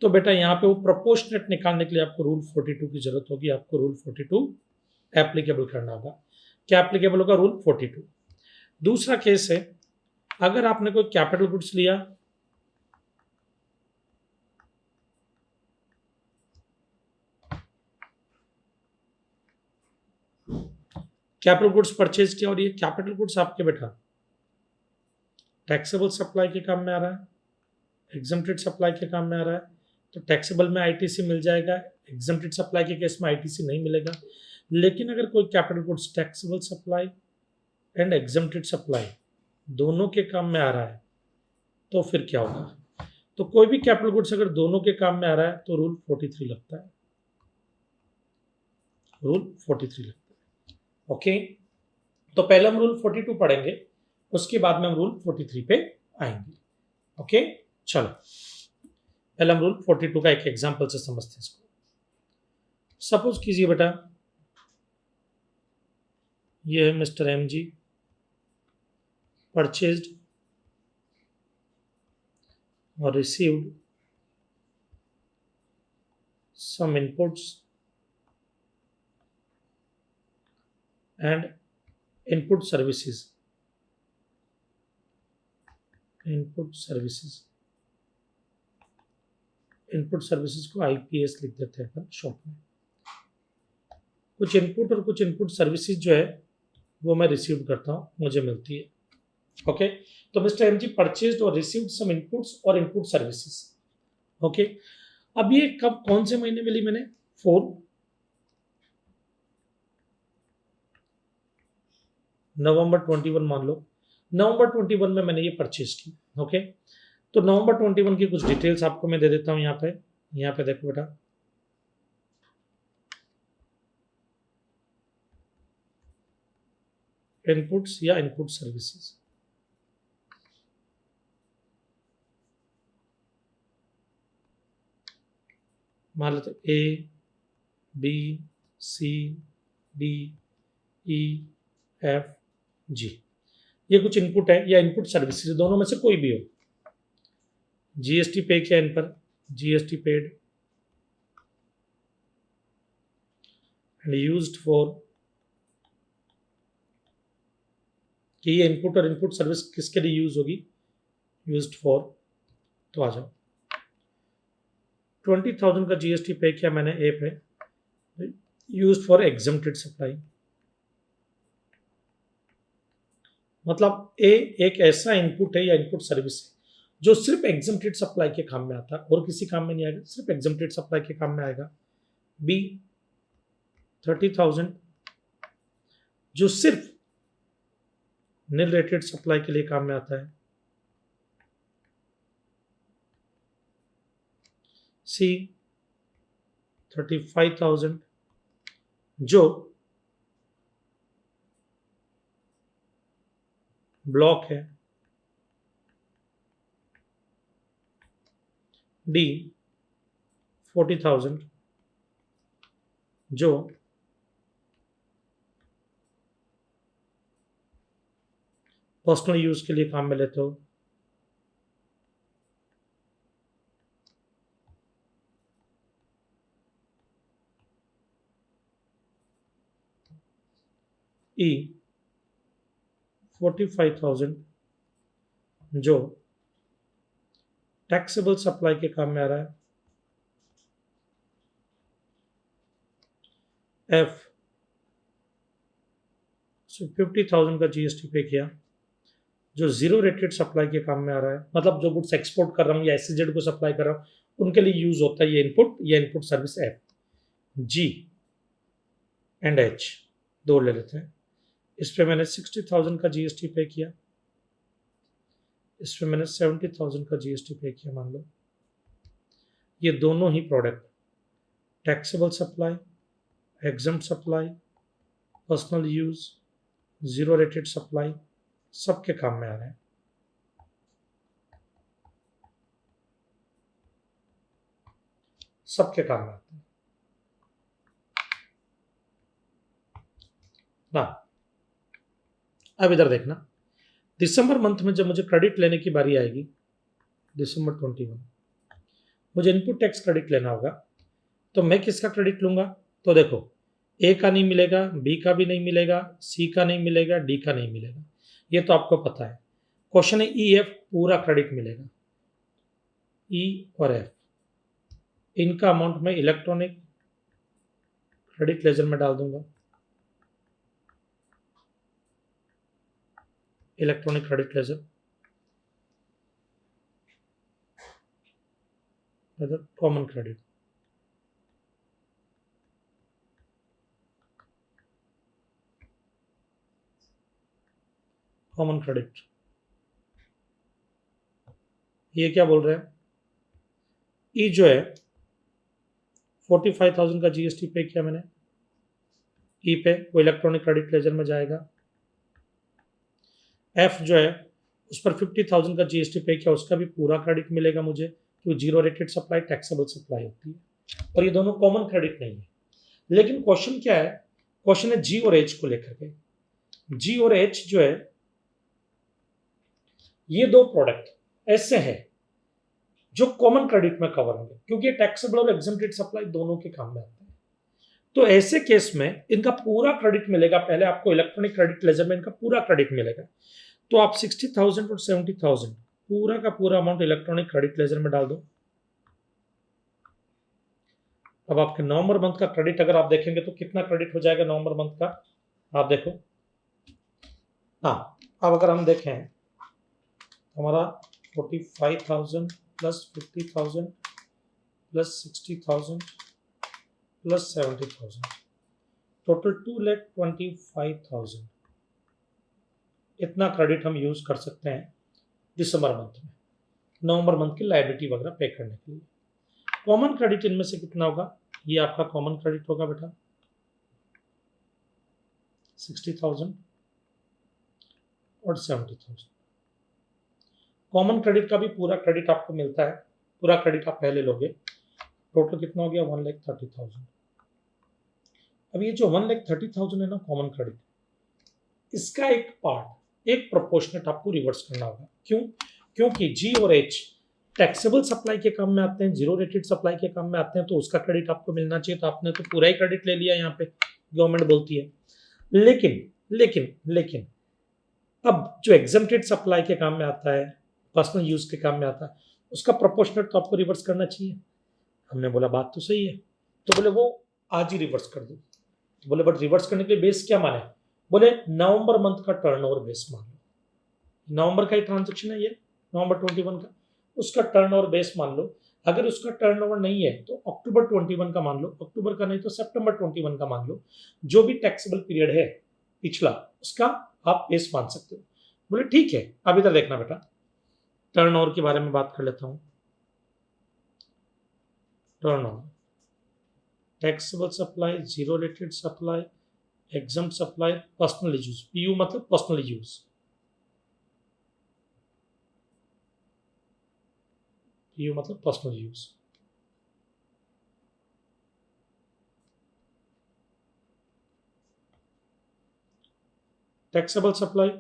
तो बेटा यहाँ पे वो प्रोपोर्शनेट निकालने के लिए आपको रूल 42 की जरूरत होगी, आपको रूल 42 एप्लीकेबल करना होगा। क्या एप्लीकेबल होगा? रूल 42। दूसरा केस है, अगर आपने कोई कैपिटल गुड्स लिया, कैपिटल गुड्स परचेज किया और ये कैपिटल गुड्स आपके बेटा टैक्सेबल सप्लाई के काम में आ रहा है, एग्जम्प्टेड सप्लाई के काम में आ रहा है, तो टैक्सेबल में आईटीसी मिल जाएगा, एग्जम्प्टेड सप्लाई के केस में आईटीसी नहीं मिलेगा। लेकिन अगर कोई capital goods taxable supply and exempted supply दोनों के काम में आ रहा है तो फिर क्या होगा? तो कोई भी कैपिटल गुड्स अगर दोनों के काम में आ रहा है तो रूल 43 लगता है, रूल 43 लगता है। ओके, तो पहले हम रूल 42 पढ़ेंगे, उसके बाद में हम रूल 43 पे आएंगे। ओके, चलो पहले हम रूल 42 का एक एग्जांपल से समझते हैं इसको। सपोज कीजिए बेटा, ये है मिस्टर एम जी, परचेज्ड और received some inputs and input services, input services को आईपीएस लिख देते हैं शॉर्ट में। कुछ इनपुट और कुछ इनपुट सर्विसेज जो है वो मैं रिसीव करता हूँ, मुझे मिलती है। ओके, तो मिस्टर एम जी परचेज्ड और रिसीव्ड सम इनपुट्स और इनपुट सर्विसेज। ओके, अब ये कब, कौन से महीने मिली मैंने? 4 नवंबर 21 मान लो, नवंबर 21 में मैंने ये परचेज की। ओके, तो नवंबर 21 की कुछ डिटेल्स आपको मैं दे देता हूं। यहाँ पे देखो बेटा, इनपुट्स या इनपुट सर्विसेज, मान लेते A B C D E F G, ये कुछ इनपुट है या इनपुट सर्विसेज, दोनों में से कोई भी हो। जीएसटी पे किया इन पर, GST paid and used for, कि ये इनपुट और इनपुट सर्विस किसके लिए यूज होगी? Used for. तो आ जाओ, 20,000 का जीएसटी पे किया मैंने ए पे, यूज्ड फॉर एग्जम्प्टेड सप्लाई। मतलब ए एक ऐसा इनपुट है या इनपुट सर्विस है जो सिर्फ एग्जम्प्टेड सप्लाई के काम में आता है और किसी काम में नहीं आएगा, सिर्फ एग्जम्प्टेड सप्लाई के काम में आएगा। बी 30,000 जो सिर्फ नील रेटेड सप्लाई के लिए काम में आता है। सी 35,000 जो ब्लॉक है। डी 40,000 जो पर्सनल यूज के लिए काम में लेते हो। ई 45,000 जो टैक्सेबल सप्लाई के काम में आ रहा है। एफ 50,000 का जीएसटी पे किया, जो जीरो रेटेड सप्लाई के काम में आ रहा है, मतलब जो गुड्स एक्सपोर्ट कर रहा हूँ या एसईजेड को सप्लाई कर रहा हूँ, उनके लिए यूज होता है ये input service app. G and H दो ले लेते हैं। इस पे मैंने 60,000 का जीएसटी पे किया, इस पे मैंने 70,000 का जीएसटी पे किया। मान लो ये दोनों ही product taxable supply, exempt supply, personal use, zero rated supply, सबके काम में आ रहे हैं। सबके काम में आते हैं ना। अब इधर देखना, दिसंबर मंथ में जब मुझे क्रेडिट लेने की बारी आएगी, दिसंबर 21, मुझे इनपुट टैक्स क्रेडिट लेना होगा, तो मैं किसका क्रेडिट लूंगा? तो देखो, ए का नहीं मिलेगा, बी का भी नहीं मिलेगा, सी का नहीं मिलेगा, डी का नहीं मिलेगा, ये तो आपको पता है। क्वेश्चन है ई एफ पूरा क्रेडिट मिलेगा। ई और एफ इनका अमाउंट मैं इलेक्ट्रॉनिक क्रेडिट लेजर में डाल दूंगा। Electronic credit laser common credit, common credit. ये क्या बोल रहे हैं? ई जो है 45,000 का जीएसटी पे किया मैंने, ई पे वो इलेक्ट्रॉनिक क्रेडिट लेजर में जाएगा। एफ जो है उस पर 50,000 का जीएसटी पे किया, उसका भी पूरा क्रेडिट मिलेगा मुझे, क्योंकि zero rated supply taxable supply होती है, और ये दोनों कॉमन क्रेडिट नहीं है। लेकिन क्वेश्चन क्या है? क्वेश्चन है जी और एच को लेकर के। जी और एच जो है, ये दो प्रोडक्ट ऐसे हैं जो कॉमन क्रेडिट में कवर होंगे, क्योंकि ये टैक्सेबल और एग्जम्प्टेड सप्लाई दोनों के काम में आते हैं। तो ऐसे केस में इनका पूरा क्रेडिट मिलेगा। पहले आपको इलेक्ट्रॉनिक क्रेडिट लेजर में इनका पूरा क्रेडिट मिलेगा। तो आप 60,000 और 70,000 पूरा का पूरा अमाउंट इलेक्ट्रॉनिक क्रेडिट लेजर में डाल दो। अब आपके नवंबर मंथ का क्रेडिट अगर आप देखेंगे तो कितना क्रेडिट हो जाएगा नवंबर मंथ का, आप देखो। हाँ, अब अगर हम देखें हमारा 45,000 प्लस 50,000 प्लस 60,000 प्लस 70,000, टोटल 2,25,000, इतना क्रेडिट हम यूज कर सकते हैं दिसंबर मंथ में, नवंबर मंथ की लायबिलिटी वगैरह पे करने के लिए। कॉमन क्रेडिट इनमें से कितना होगा? ये आपका कॉमन क्रेडिट होगा बेटा 60,000 और 70,000। कॉमन क्रेडिट का भी पूरा क्रेडिट आपको मिलता है, पूरा क्रेडिट आप पहले लोगे। टोटल कितना हो गया? 1,30,000। अब ये जो 1,30,000 है ना कॉमन क्रेडिट, इसका एक पार्ट, एक प्रोपोर्शनेट आपको रिवर्स करना होगा। क्यों? क्योंकि जी और एच टैक्सेबल सप्लाई के काम में आते हैं, जीरो रेटेड सप्लाई के काम में आते हैं, तो उसका क्रेडिट आपको मिलना चाहिए। तो आपने तो पूरा ही क्रेडिट ले लिया, यहाँ पे गवर्नमेंट बोलती है। लेकिन लेकिन लेकिन अब जो एग्जम्प्टेड सप्लाई के काम में आता है, पर्सनल यूज के काम में आता है, उसका प्रोपोर्शनेट तो आपको रिवर्स करना चाहिए। हमने बोला बात तो सही है, तो बोले वो आज ही रिवर्स कर दो। तो बोले बट रिवर्स करने के लिए बेस क्या माने? बोले नवंबर मंथ का टर्नओवर बेस मान लो। नवंबर का ही ट्रांजेक्शन है ये, नवंबर 21 का, उसका टर्नओवर बेस मान लो। अगर उसका टर्नओवर नहीं है तो अक्टूबर 21 का मान लो, अक्टूबर का नहीं तो सितंबर 21 का मान लो। जो भी टैक्सेबल पीरियड है पिछला, उसका आप बेस मान सकते हो। बोले ठीक है। अब इधर देखना बेटा, टर्नओवर के बारे में बात कर लेता हूं। Turnover, taxable supply, zero rated supply, exempt supply, personal use. PU मतलब पर्सनल यूज, पीयू मतलब पर्सनल यूज। टैक्सेबल सप्लाई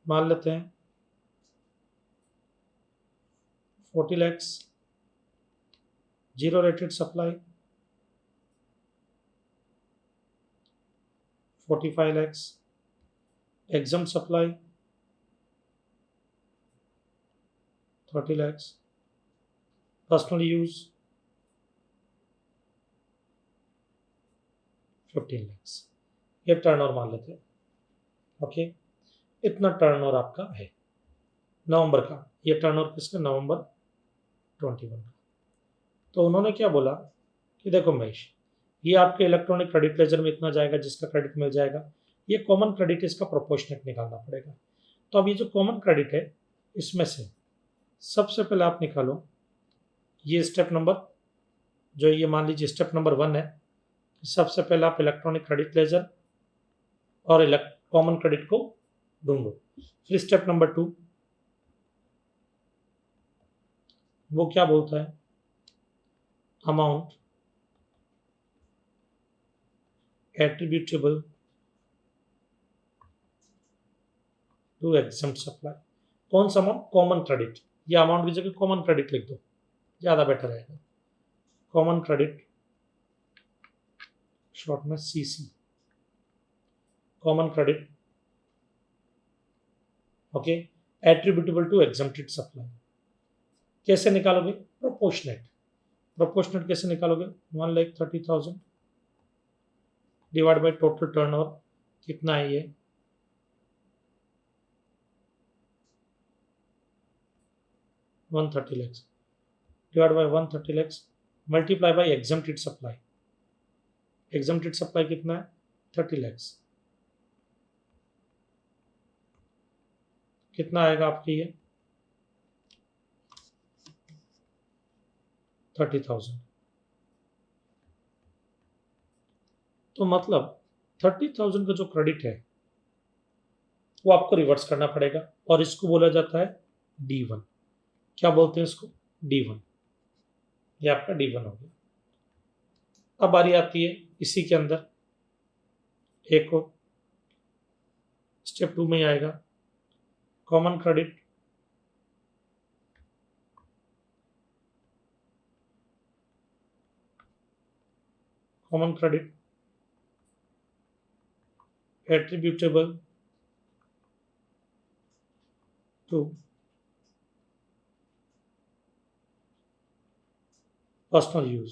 मान लेते हैं 40 lakhs, zero rated supply 45 lakhs, exempt supply 30 lakhs, personal use 15 lakhs, ये टर्नओवर मान लेते हैं। ओके, इतना टर्नओवर आपका है नवंबर का। ये टर्नओवर किसका? नवंबर 21 का। तो उन्होंने क्या बोला कि देखो महेश, ये आपके इलेक्ट्रॉनिक क्रेडिट लेजर में इतना जाएगा जिसका क्रेडिट मिल जाएगा, ये कॉमन क्रेडिट, इसका प्रोपोर्शनेट निकालना पड़ेगा। तो अब ये जो कॉमन क्रेडिट है इसमें से सबसे पहले आप निकालो ये स्टेप नंबर, जो ये मान लीजिए स्टेप नंबर 1 है। सबसे पहले आप इलेक्ट्रॉनिक क्रेडिट लेजर और कॉमन क्रेडिट को ढूंढो। फिर स्टेप नंबर 2, वो क्या बोलता है? Amount attributable to exempt supply. कौन सा अमाउंट? Common credit. या अमाउंट की जगह कॉमन क्रेडिट लिख दो, ज्यादा बेटर रहेगा। कॉमन क्रेडिट, शॉर्ट में CC, common credit. Okay, attributable to exempted supply. कैसे निकालोगे? प्रोपोर्शनेट। प्रोपोर्शनेट कैसे निकालोगे? 1,30,000 डिवाइड बाय टोटल टर्नओवर, कितना है ये? 130 lakhs divide by 130 lakhs multiply by exempted supply. Exempted supply कितना है? 30 lakhs। कितना आएगा आपके ये? 30,000। तो मतलब 30,000 का जो क्रेडिट है वो आपको रिवर्स करना पड़ेगा, और इसको बोला जाता है D1। क्या बोलते हैं इसको? D1। ये आपका D1 हो गया। अब बारी आती है इसी के अंदर एक और, स्टेप 2 में ही आएगा common credit, common credit attributable to personal use.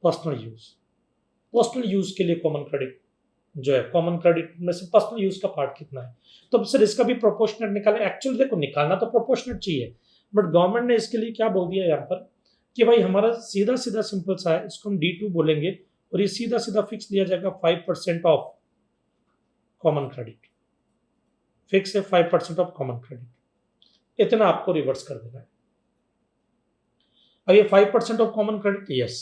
Personal use, personal use के लिए कॉमन क्रेडिट जो है, कॉमन क्रेडिट में से पर्सनल यूज का पार्ट कितना है? तो सर इसका भी प्रोपोर्शनेट निकाले। एक्चुअली देखो, निकालना तो प्रोपोर्शनेट चाहिए, बट गवर्नमेंट ने इसके लिए क्या बोल दिया यहाँ पर कि भाई हमारा सीधा सीधा सिंपल सा है, इसको हम D2 बोलेंगे, और ये सीधा सीधा फिक्स दिया जाएगा 5% ऑफ कॉमन क्रेडिट। फिक्स है 5% ऑफ कॉमन क्रेडिट, इतना आपको रिवर्स कर देना है। अब ये 5% ऑफ कॉमन क्रेडिट, यस,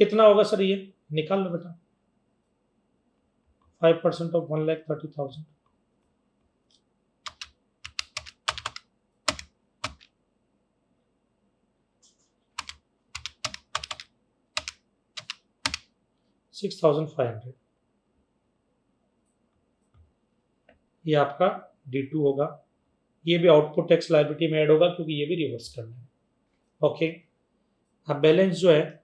कितना होगा सर? ये निकाल लो बेटा। 5% ऑफ 1,30,000, $6,500। ये आपका D2 होगा। ये भी आउटपुट टैक्स लायबिलिटी में ऐड होगा क्योंकि ये भी रिवर्स करना है। ओके, अब बैलेंस जो है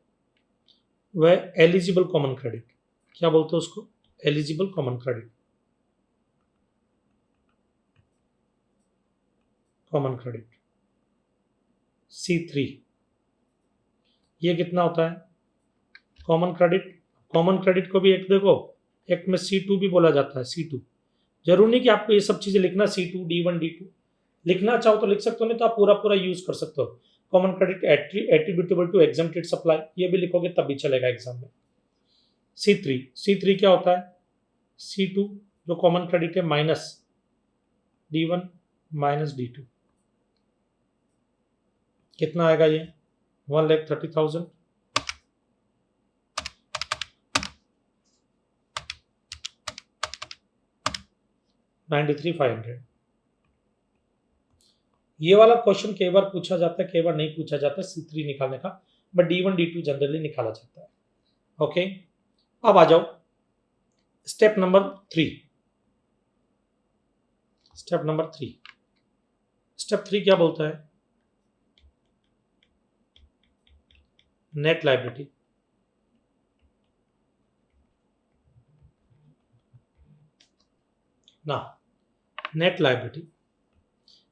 वह एलिजिबल कॉमन क्रेडिट, क्या बोलते हैं उसको? Eligible common credit, common credit C3। ये कितना होता है? कॉमन क्रेडिट, कॉमन क्रेडिट को भी एक देखो, एक में C2 भी बोला जाता है। C2 जरूरी नहीं कि आपको ये सब चीजें लिखना, C2 D1 D2 लिखना चाहो तो लिख सकते हो, नहीं तो आप पूरा पूरा यूज कर सकते हो। Common credit attributable to exempted supply, ये भी लिखोगे तब भी चलेगा एग्जाम में। C3 क्या होता है? C2 जो कॉमन क्रेडिट है माइनस D1 माइनस D2, कितना आएगा ये? 1,30,000। 93,500। ये वाला क्वेश्चन कई बार पूछा जाता है, कई बार नहीं पूछा जाता C3 निकालने का, बट D1 D2 जनरली निकाला जाता है। ओके, अब आ जाओ step number 3। Step number 3, step 3 क्या बोलता है? Net liability. ना नेट लायबिलिटी।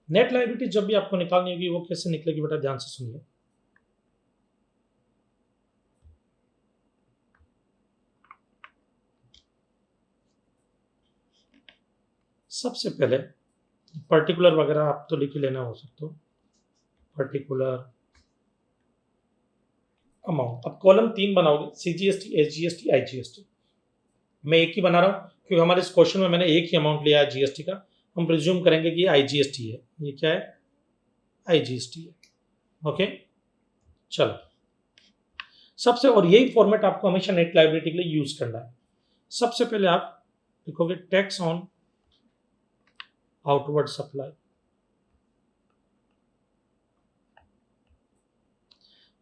नेट लायबिलिटी जब भी आपको निकालनी होगी वो कैसे निकलेगी बेटा, ध्यान से सुनिए। सबसे पहले पर्टिकुलर वगैरह आप तो लिख ही लेना हो सकते हो, पर्टिकुलर अमाउंट। अब कॉलम 3 बनाओगे, CGST, SGST, IGST। मैं एक ही बना रहा हूँ क्योंकि हमारे इस क्वेश्चन में मैंने एक ही अमाउंट लिया है जीएसटी का। हम प्रिज्यूम करेंगे कि ये IGST है। ये क्या है? IGST है। ओके, चलो सबसे, और यही फॉर्मेट आपको हमेशा नेट लायबिलिटी के लिए यूज करना है। सबसे पहले आप लिखोगे टैक्स ऑन आउटवर्ड सप्लाई।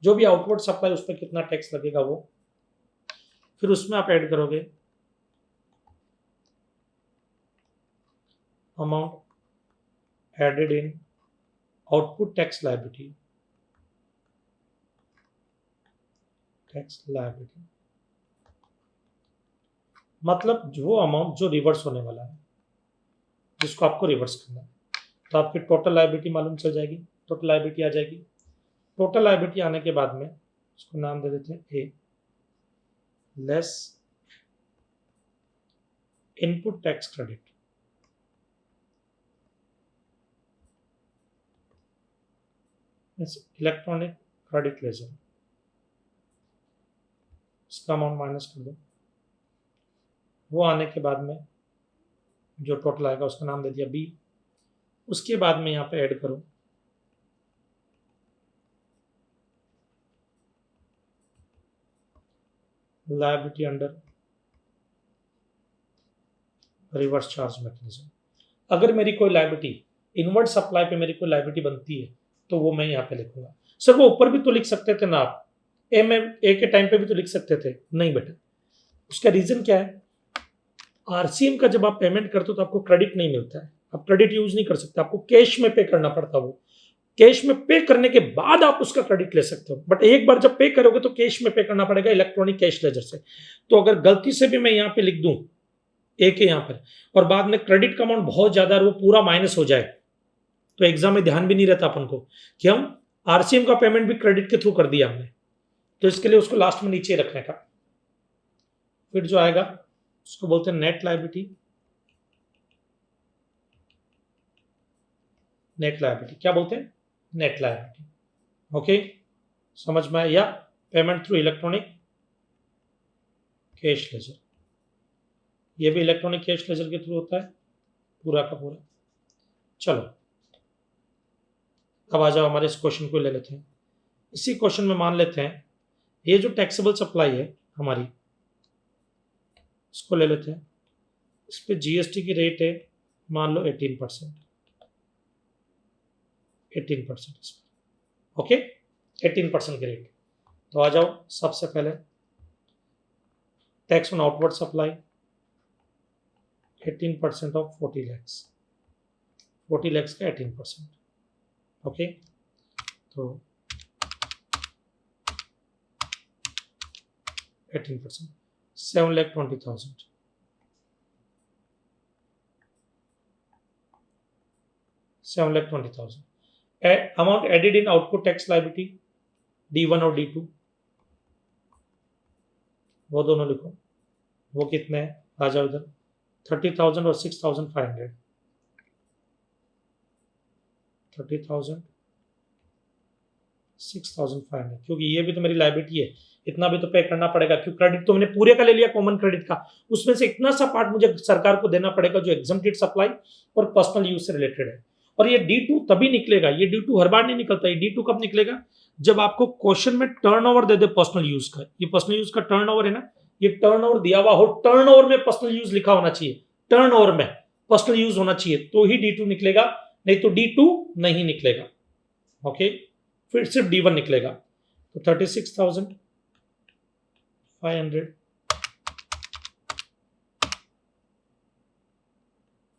जो भी आउटवर्ड सप्लाई उस पर कितना टैक्स लगेगा वो, फिर उसमें आप ऐड करोगे amount added in output tax liability, tax liability मतलब वो अमाउंट जो रिवर्स होने वाला है, जिसको आपको रिवर्स करना है। तो आपकी टोटल लायबिलिटी मालूम चल जाएगी, टोटल लायबिलिटी आ जाएगी। टोटल लायबिलिटी आने के बाद में उसको नाम दे देते हैं A, less input tax credit. Electronic credit ledger, इसका अमाउंट माइनस कर दो। वो आने के बाद में जो टोटल आएगा उसका नाम दे दिया बी। उसके बाद में यहाँ पे ऐड करो liability under reverse charge mechanism. अगर मेरी कोई लायबिलिटी इनवर्ड सप्लाई पे मेरी कोई लायबिलिटी बनती है तो वो मैं यहाँ पे लिखूंगा। सर वो ऊपर भी तो लिख सकते थे ना आप, ए के टाइम पे भी तो लिख सकते थे। नहीं बेटा, उसका रीजन क्या है, आरसीएम का जब आप पेमेंट करते हो तो आपको क्रेडिट नहीं मिलता है, आप क्रेडिट यूज नहीं कर सकते, आपको कैश में पे करना पड़ता। वो कैश में पे करने के बाद आप उसका क्रेडिट ले सकते हो, बट एक बार जब पे करोगे तो कैश में पे करना पड़ेगा इलेक्ट्रॉनिक कैश लेजर से। तो अगर गलती से भी मैं यहाँ पे लिख दूं एक यहाँ पर और बाद में क्रेडिट का अमाउंट बहुत ज्यादा और वो पूरा माइनस हो जाए, तो एग्जाम में ध्यान भी नहीं रहता अपन को कि हम आरसीएम का पेमेंट भी क्रेडिट के थ्रू कर दिया हमने। तो इसके लिए उसको लास्ट में नीचे रखने का। फिर जो आएगा उसको बोलते हैं नेट लायबिलिटी। नेट लायबिलिटी क्या बोलते हैं? Net liability. ओके, समझ में आया? या payment through electronic cash ledger, ये भी इलेक्ट्रॉनिक कैश लेजर के थ्रू होता है पूरा का पूरा। चलो अब आ जाओ, हमारे इस क्वेश्चन को ले लेते हैं। इसी क्वेश्चन में मान लेते हैं ये जो टैक्सेबल सप्लाई है हमारी, इसको ले लेते हैं। इस पे जीएसटी की रेट है मान लो 18%, 18% इस पर। ओके, 18% की रेट। तो आ जाओ, सबसे पहले tax on outward supply 18% of 40 lakhs, 40 lakhs का 18%। ओके, तो 18% 7,20,000। Amount added in output tax liability D1 और D2, वो दोनों लिखो। वो कितने हैं? आ जाओ इधर, 30,000 और 6,500। 30,000, 6,500, क्योंकि ये भी तो मेरी लायबिलिटी है, इतना भी तो पे करना पड़ेगा। क्योंकि क्रेडिट तो मैंने पूरे का ले लिया, कॉमन क्रेडिट का, उसमें से इतना सा पार्ट मुझे सरकार को देना पड़ेगा जो एग्जम्प्टेड सप्लाई और पर्सनल यूज से रिलेटेड है। और ये D2 तभी निकलेगा, ये D2 हर बार नहीं निकलता। ये D2 कब निकलेगा? जब आपको क्वेश्चन में टर्नओवर दे दे पर्सनल यूज का। ये पर्सनल यूज का टर्नओवर है ना, ये टर्नओवर दिया हुआ हो, टर्नओवर में पर्सनल यूज लिखा होना चाहिए, टर्नओवर में पर्सनल यूज होना चाहिए, तो ही D2 निकलेगा, नहीं तो D2 नहीं निकलेगा। ओके, फिर सिर्फ D1 निकलेगा। तो 36,500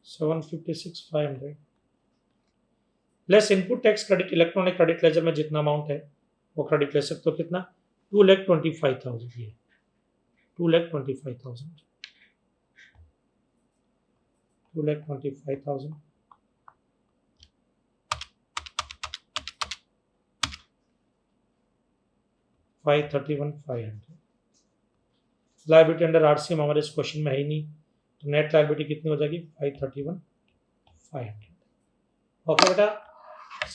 756,500 less input tax credit. Electronic credit laser में जितना अमाउंट है वो क्रेडिट ले सकते हो, कितना? 2,25,000। ये 2,25,000, 2,25,000, 531,500। लाइबिलिटी अंडर आरसीएम हमारे इस क्वेश्चन में है ही नहीं, तो नेट लाइबिलिटी कितनी हो जाएगी 531,500। ओके बेटा,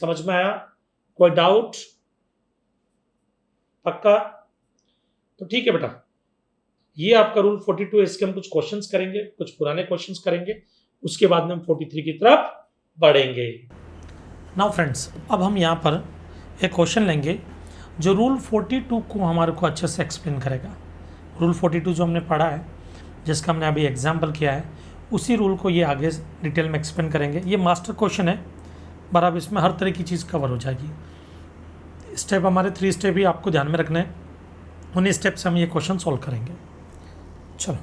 समझ में आया? कोई डाउट? पक्का? तो ठीक है बेटा, ये आपका रूल 42 है। इसके हम कुछ क्वेश्चंस करेंगे, कुछ पुराने क्वेश्चंस करेंगे, उसके बाद में हम 43 की तरफ बढ़ेंगे। नाउ फ्रेंड्स, अब हम यहाँ पर एक क्वेश्चन लेंगे जो रूल 42 को हमारे को अच्छे से एक्सप्लेन करेगा। रूल 42 जो हमने पढ़ा है, जिसका हमने अभी एग्जाम्पल किया है, उसी रूल को ये आगे डिटेल में एक्सप्लेन करेंगे। ये मास्टर क्वेश्चन है, बराबर इसमें हर तरह की चीज़ कवर हो जाएगी। स्टेप हमारे 3 स्टेप ही आपको ध्यान में रखना है, उन्हीं स्टेप से हम ये क्वेश्चन सॉल्व करेंगे। चलो,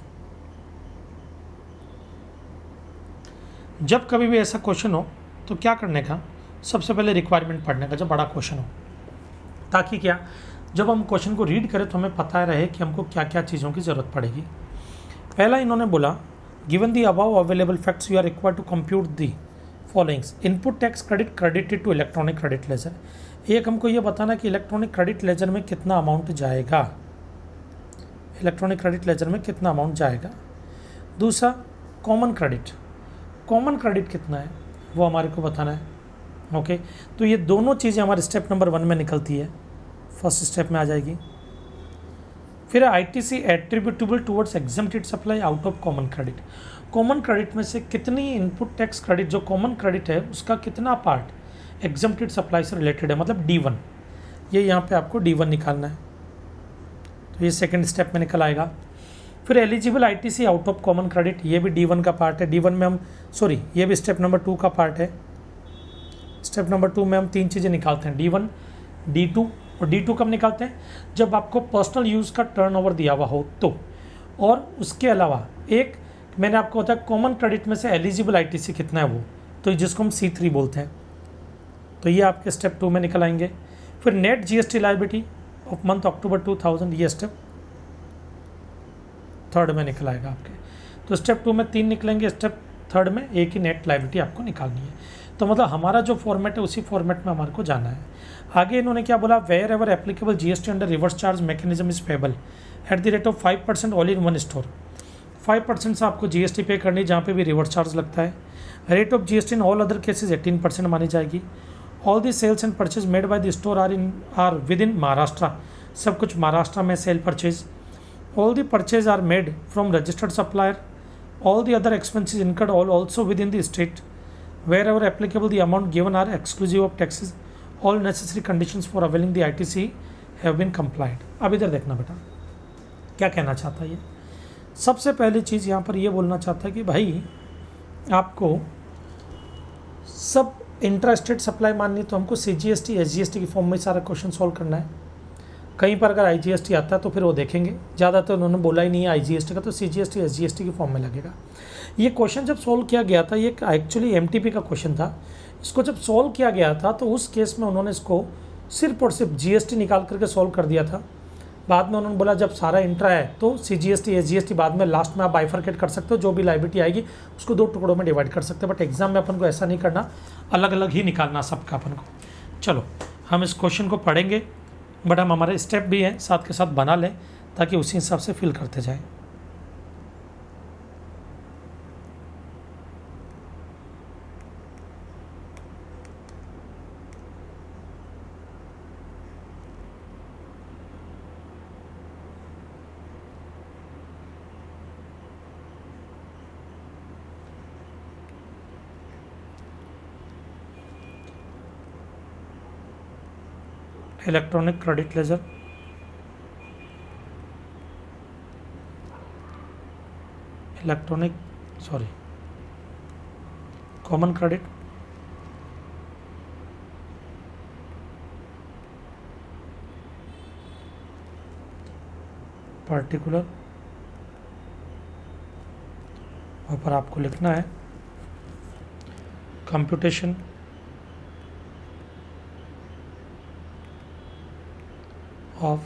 जब कभी भी ऐसा क्वेश्चन हो तो क्या करने का, सबसे पहले रिक्वायरमेंट पढ़ने का, जब बड़ा क्वेश्चन हो, ताकि क्या, जब हम क्वेश्चन को रीड करें तो हमें पता रहे कि हमको क्या क्या चीज़ों की ज़रूरत पड़ेगी। पहला इन्होंने बोला, given the above available facts you are required to compute the followings. Input tax credit credited to electronic credit ledger. एक हमको ये बताना कि इलेक्ट्रॉनिक क्रेडिट लेजर में कितना अमाउंट जाएगा, इलेक्ट्रॉनिक क्रेडिट लेजर में कितना अमाउंट जाएगा। दूसरा, कॉमन क्रेडिट, कॉमन क्रेडिट कितना है वो हमारे को बताना है। ओके, तो ये दोनों चीज़ें हमारे स्टेप नंबर 1 में निकलती है, फर्स्ट स्टेप में आ जाएगी। फिर ITC attributable towards exempted supply out of common credit. Common credit में से कितनी इनपुट टैक्स क्रेडिट, जो कॉमन क्रेडिट है उसका कितना पार्ट एग्जम्प्टेड सप्लाई से रिलेटेड है, मतलब D1। ये यहाँ पे आपको D1 निकालना है, तो ये सेकंड स्टेप में निकल आएगा। फिर eligible ITC out of common credit, ये भी D1 का पार्ट है। D1 में हम ये भी स्टेप नंबर 2 का पार्ट है। स्टेप नंबर 2 में हम 3 चीज़ें निकालते हैं, D1, D2 और D2 कब निकालते हैं, जब आपको पर्सनल यूज़ का टर्नओवर दिया हुआ हो तो। और उसके अलावा एक मैंने आपको बताया कॉमन क्रेडिट में से एलिजिबल आईटीसी कितना है वो, तो जिसको हम C3 बोलते हैं, तो ये आपके स्टेप 2 में निकल आएंगे। फिर net GST liability of month October 2000, ये स्टेप 3rd में निकल आएगा आपके। तो स्टेप 2 में 3 निकलेंगे, स्टेप 3rd में एक ही नेट लायबिलिटी आपको निकालनी है। तो मतलब हमारा जो फॉर्मेट है उसी फॉर्मेट में हमारे को जाना है। आगे इन्होंने क्या बोला, wherever applicable GST under reverse charge mechanism is payable at the rate of 5% all in one store. 5% से आपको जीएसटी पे करनी है जहाँ पे भी रिवर्स चार्ज लगता है। Rate of GST in all other cases 18% मानी जाएगी। All the sales and purchase made by the store are within Maharashtra, सब कुछ महाराष्ट्र में sale purchase. All the purchase are made from registered supplier. All the other expenses incurred all also within the state. Wherever applicable, the amount given are exclusive of taxes. All necessary conditions for availing the ITC have been complied. अब इधर देखना बेटा, क्या कहना चाहता है ये। सबसे पहली चीज़ यहाँ पर ये बोलना चाहता है कि भाई आपको सब इंट्रा स्टेट सप्लाई माननी, तो हमको CGST SGST की फॉर्म में सारा क्वेश्चन सॉल्व करना है। कहीं पर अगर IGST आता है तो फिर वो देखेंगे, ज़्यादातर उन्होंने बोला ही नहीं है IGST का, तो CGST SGST की फॉर्म में लगेगा। ये क्वेश्चन जब सॉल्व किया गया था, ये एक्चुअली MTP का क्वेश्चन था। इसको जब सॉल्व किया गया था तो उस केस में उन्होंने इसको सिर्फ और सिर्फ GST निकाल करके सॉल्व कर दिया था। बाद में उन्होंने बोला जब सारा इंट्रा है तो CGST SGST बाद में लास्ट में आप बाइफरकेट कर सकते हो, जो भी लायबिलिटी आएगी उसको 2 टुकड़ों में डिवाइड कर सकते हो। बट एग्जाम में अपन को ऐसा नहीं करना, अलग अलग ही निकालना सबका अपन को। चलो हम इस क्वेश्चन को पढ़ेंगे, बट हम हमारे स्टेप भी हैं साथ के साथ बना लें ताकि उसी हिसाब से फिल करते जाएं। Electronic credit laser, common credit, particular, वहाँ पर आपको लिखना है computation of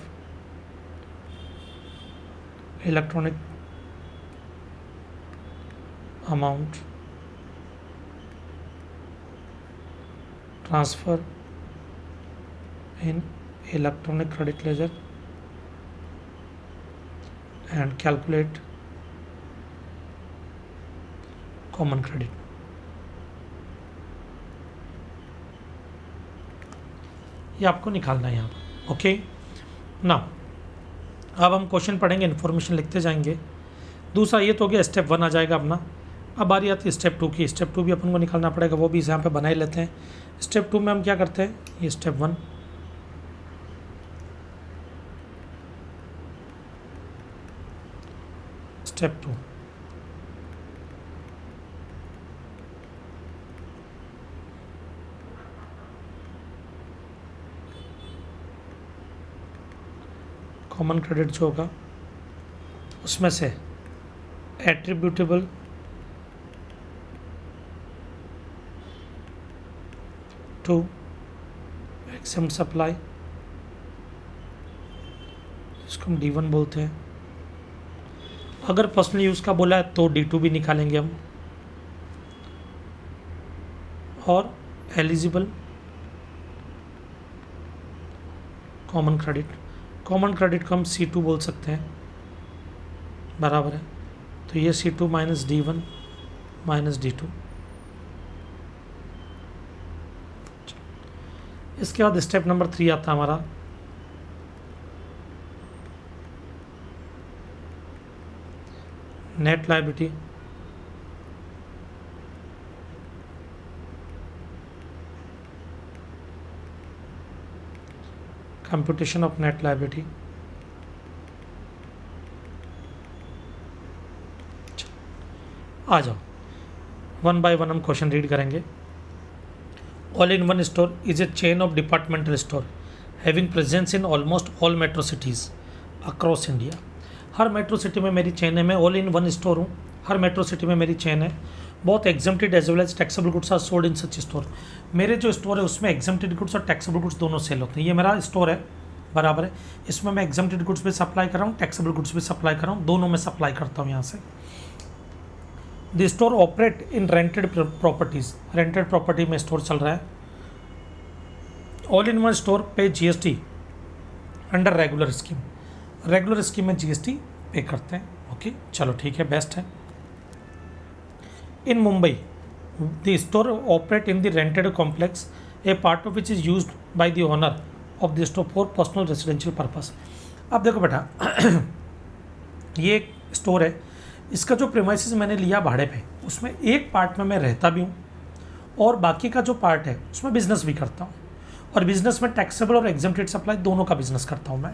electronic amount transfer in electronic credit ledger and calculate common credit. ये आपको निकालना है यहाँ पर। ओके ना, अब हम क्वेश्चन पढ़ेंगे, इन्फॉर्मेशन लिखते जाएंगे। दूसरा ये तो हो गया, स्टेप 1 आ जाएगा अपना। अब बारी आती है स्टेप 2 की। स्टेप 2 भी अपन को निकालना पड़ेगा, वो भी यहाँ पे बना ही लेते हैं। स्टेप 2 में हम क्या करते हैं, ये स्टेप 1, स्टेप 2, कॉमन क्रेडिट जो होगा उसमें से एट्रीब्यूटेबल टू exempt सप्लाई, इसको हम D1 बोलते हैं। अगर पर्सनल यूज़ का बोला है तो D2 भी निकालेंगे हम। और eligible common credit, common credit को हम C2 बोल सकते हैं, बराबर है। तो ये C2 minus D1 minus D2। इसके बाद स्टेप नंबर 3 आता है हमारा, net liability, computation of net liability. आ जाओ, 1 बाय 1 हम क्वेश्चन रीड करेंगे। All in one store is a chain of departmental store having presence in almost all metro cities across India. हर मेट्रो सिटी में मेरी चेन है, मैं all in one store हूँ, हर मेट्रो सिटी में मेरी चेन है। बहुत exempted as well as taxable goods are sold in such store. मेरे जो स्टोर है उसमें एग्जेम्प्टेड गुड्स और टैक्सेबल गुड्स दोनों सेल होते हैं। ये मेरा स्टोर है, बराबर है। इसमें मैं एग्जेम्प्टेड गुड्स भी सप्लाई कर रहा हूँ, टैक्सेबल गुड्स भी सप्लाई कर रहा हूँ, दोनों में सप्लाई करता हूँ यहाँ से। The store operate in rented properties, rented property में स्टोर चल रहा है। ऑल इन वन स्टोर पे GST under regular scheme, regular scheme में GST पे करते हैं। ओके चलो ठीक है, बेस्ट है। In Mumbai the store operate in the rented complex, a part of which is used by the owner of the store for personal residential purpose. अब देखो बेटा ये एक स्टोर है, इसका जो प्रीमाइसेस मैंने लिया भाड़े पे, उसमें एक पार्ट में मैं रहता भी हूँ और बाकी का जो पार्ट है उसमें बिजनेस भी करता हूँ। और बिजनेस में टैक्सेबल और एग्जेम्प्टेड सप्लाई दोनों का बिजनेस करता हूँ मैं।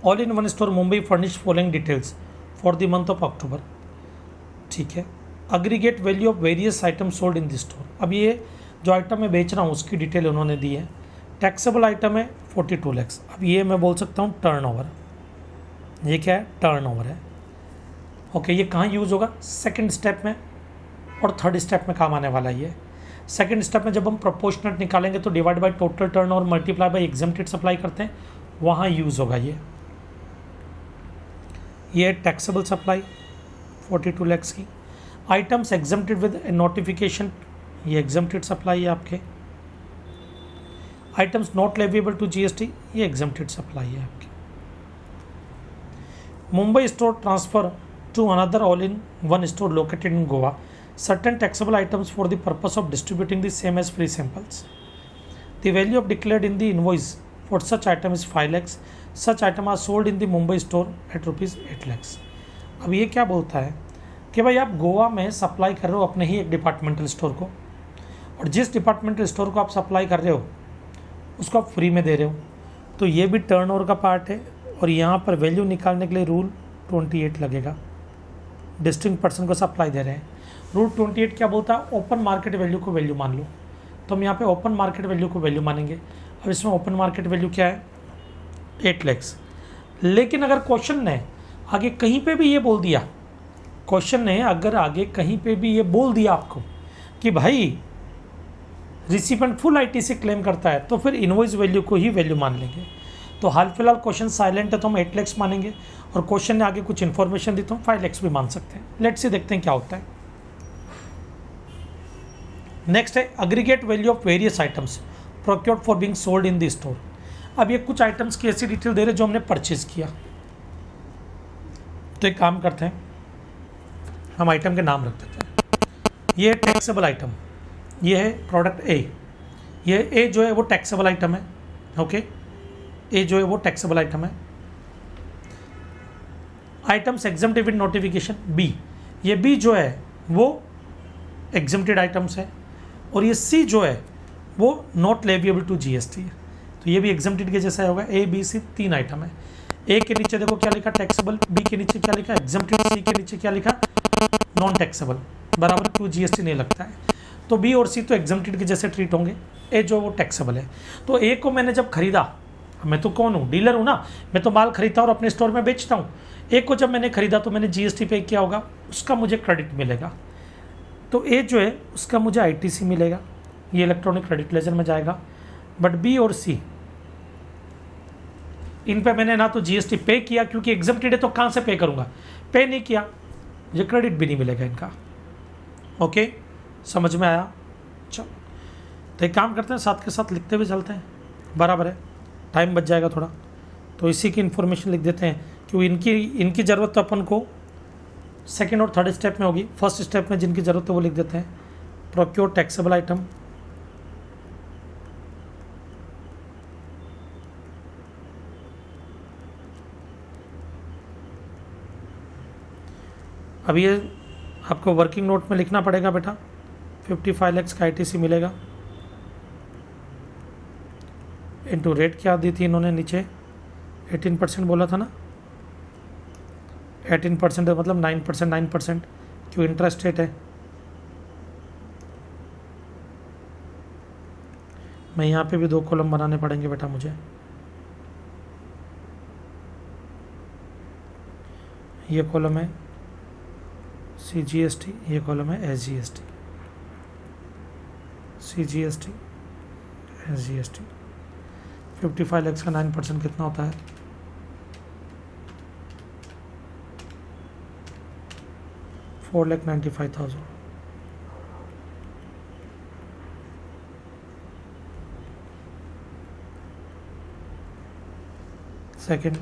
All in one store Mumbai furnish following details for the month of October. ठीक है, aggregate value of various item sold in the store. अब ये जो आइटम मैं बेच रहा हूँ उसकी डिटेल उन्होंने दी है। टैक्सेबल आइटम है 42 लाख। अब ये मैं बोल सकता हूँ टर्नओवर। ये क्या है, टर्नओवर है। ओके ये कहाँ यूज़ होगा, सेकंड स्टेप में और थर्ड स्टेप में काम आने वाला ये। सेकंड स्टेप में जब हम प्रोपोर्शनेट निकालेंगे तो divide by total turnover multiply bye exempted supply करते हैं, वहाँ यूज़ होगा ये टैक्सेबल सप्लाई 42 लाख की। आइटम्स एग्जेम्प्टेड विद नोटिफिकेशन, ये एग्जेम्प्टेड सप्लाई है आपके। Items not leviable to GST, ये एग्जेम्प्टेड सप्लाई है आपकी। Mumbai store transfer to another all in one store located in Goa certain taxable items for the purpose of distributing the same as free samples. The value of declared in the invoice for such item is 5 lakhs. Such item are sold in the Mumbai store at rupees 8 lakhs. अब ये क्या बोलता है कि भाई आप गोवा में supply कर रहे हो अपने ही एक डिपार्टमेंटल स्टोर को, और जिस डिपार्टमेंटल स्टोर को आप सप्लाई कर रहे हो उसको आप फ्री में दे रहे हो, तो ये भी टर्नओवर का पार्ट है। और यहाँ पर वैल्यू निकालने के लिए रूल 28 लगेगा। डिस्टिंक्ट पर्सन को सप्लाई दे रहे हैं। रूल 28 क्या बोलता है, ओपन मार्केट वैल्यू को वैल्यू मान लो। तो हम यहाँ पे ओपन मार्केट वैल्यू को वैल्यू मानेंगे। अब इसमें ओपन मार्केट वैल्यू क्या है, 8 लाख। लेकिन अगर क्वेश्चन ने आगे कहीं पे भी ये बोल दिया, क्वेश्चन ने अगर आगे कहीं पे भी ये बोल दिया आपको कि भाई रिसिपेंट फुल ITC क्लेम करता है, तो फिर इनवॉइस वैल्यू को ही वैल्यू मान लेंगे। तो हाल फिलहाल क्वेश्चन साइलेंट है तो हम 8 लाख मानेंगे, और क्वेश्चन ने आगे कुछ इन्फॉर्मेशन दी तो हम 5 लाख भी मान सकते हैं। लेट्स से देखते हैं क्या होता है। नेक्स्ट है aggregate value of various items procured for being sold in the store. अब ये कुछ आइटम्स की ऐसी डिटेल दे रहे जो हमने परचेज किया। तो एक काम करते हैं, हम आइटम के नाम रख देते हैं। ये है टैक्सेबल आइटम, ये है प्रोडक्ट ए। ये ए जो है वो टैक्सेबल आइटम है, ओके। ए जो है वो टैक्सेबल आइटम है। Items exempted with notification B, ये बी जो है वो एग्जम्प्टेड आइटम्स है। और ये सी जो है वो नॉट लेविएबल टू जीएसटी है, तो ये भी एग्जम्प्टेड के जैसा होगा। ए बी सी 3 आइटम है। ए के नीचे देखो क्या लिखा, टैक्सेबल। बी के नीचे क्या लिखा, एग्जम्प्टेड। सी के नीचे क्या लिखा, नॉन टैक्सेबल, बराबर क्यों जीएसटी नहीं लगता है। तो बी और सी तो एग्जम्प्टेड के जैसे ट्रीट होंगे, ए जो वो टैक्सेबल है। तो ए को मैंने जब खरीदा, मैं तो कौन हूँ, डीलर हूँ ना, मैं तो माल खरीदता हूँ और अपने स्टोर में बेचता हूँ। ए को जब मैंने खरीदा तो मैंने जीएसटी पे किया होगा, उसका मुझे क्रेडिट मिलेगा। तो ए जो है उसका मुझे आईटीसी मिलेगा, ये इलेक्ट्रॉनिक क्रेडिट लेजर में जाएगा। बट बी और सी, इन पे मैंने ना तो जीएसटी पे किया क्योंकि एग्जम्प्टेड है, तो कहाँ से पे करूँगा, पे नहीं किया, मुझे क्रेडिट भी नहीं मिलेगा इनका। ओके, समझ में आया। चलो तो एक काम करते हैं, साथ के साथ लिखते हुए चलते हैं, बराबर है, टाइम बच जाएगा थोड़ा। तो इसी की इन्फॉर्मेशन लिख देते हैं, क्योंकि इनकी ज़रूरत तो अपन को सेकेंड और थर्ड स्टेप में होगी। फर्स्ट स्टेप में जिनकी ज़रूरत है वो लिख देते हैं, प्रोक्योर टैक्सेबल आइटम। अब ये आपको वर्किंग नोट में लिखना पड़ेगा बेटा, 55 लाख का आईटीसी मिलेगा। इनटू रेट क्या दी थी इन्होंने नीचे, 18% बोला था ना, 18% मतलब 9%, 9% क्यों इंटरेस्ट रेट है। मैं यहाँ पे भी 2 कॉलम बनाने पड़ेंगे बेटा मुझे। ये कॉलम है CGST, ये कॉलम है SGST। CGST SGST 55 लाख का 9% कितना होता है, 4,95,000। Second,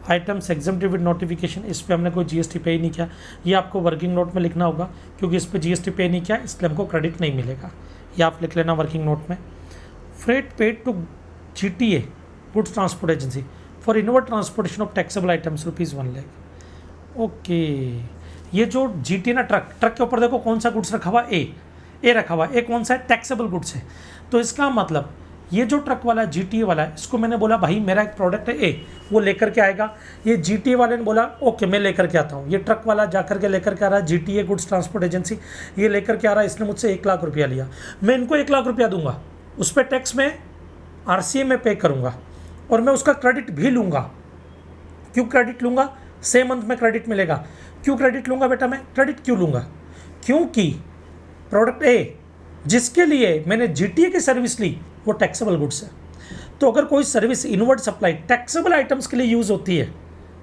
items exempted with notification, इस पे हमने कोई जीएसटी पे ही नहीं किया। ये आपको वर्किंग नोट में लिखना होगा, क्योंकि इस पे जीएसटी पे नहीं किया इसलिए हमको क्रेडिट नहीं मिलेगा। ये आप लिख लेना वर्किंग नोट में। Freight paid to GTA goods transport agency for inward transportation of taxable items ₹1 lakh. Okay, ये जो GT ना, ट्रक के ऊपर देखो कौन सा गुड्स रखा हुआ, ए रखा हुआ। ए कौन सा है, टैक्सेबल गुड्स है। तो इसका मतलब ये जो ट्रक वाला GTA वाला है, इसको मैंने बोला भाई मेरा एक प्रोडक्ट है ए, वो लेकर के आएगा। ये GTA वाले ने बोला ओके मैं लेकर के आता हूँ। ये ट्रक वाला जाकर के लेकर के आ रहा है, GTA गुड्स ट्रांसपोर्ट एजेंसी, ये लेकर के आ रहा है, इसने मुझसे 1 लाख रुपया लिया, मैं इनको 1 लाख रुपया दूंगा, उस पर टैक्स में RCA में पे करूँगा और मैं उसका क्रेडिट भी लूँगा। क्यों क्रेडिट लूँगा, सेम मंथ में क्रेडिट मिलेगा। क्यों क्रेडिट लूँगा बेटा, मैं क्रेडिट क्यों लूँगा, क्योंकि प्रोडक्ट ए जिसके लिए मैंने GTA की सर्विस ली वो टैक्सेबल गुड्स है। तो अगर कोई service inward supply taxable items के लिए यूज़ होती है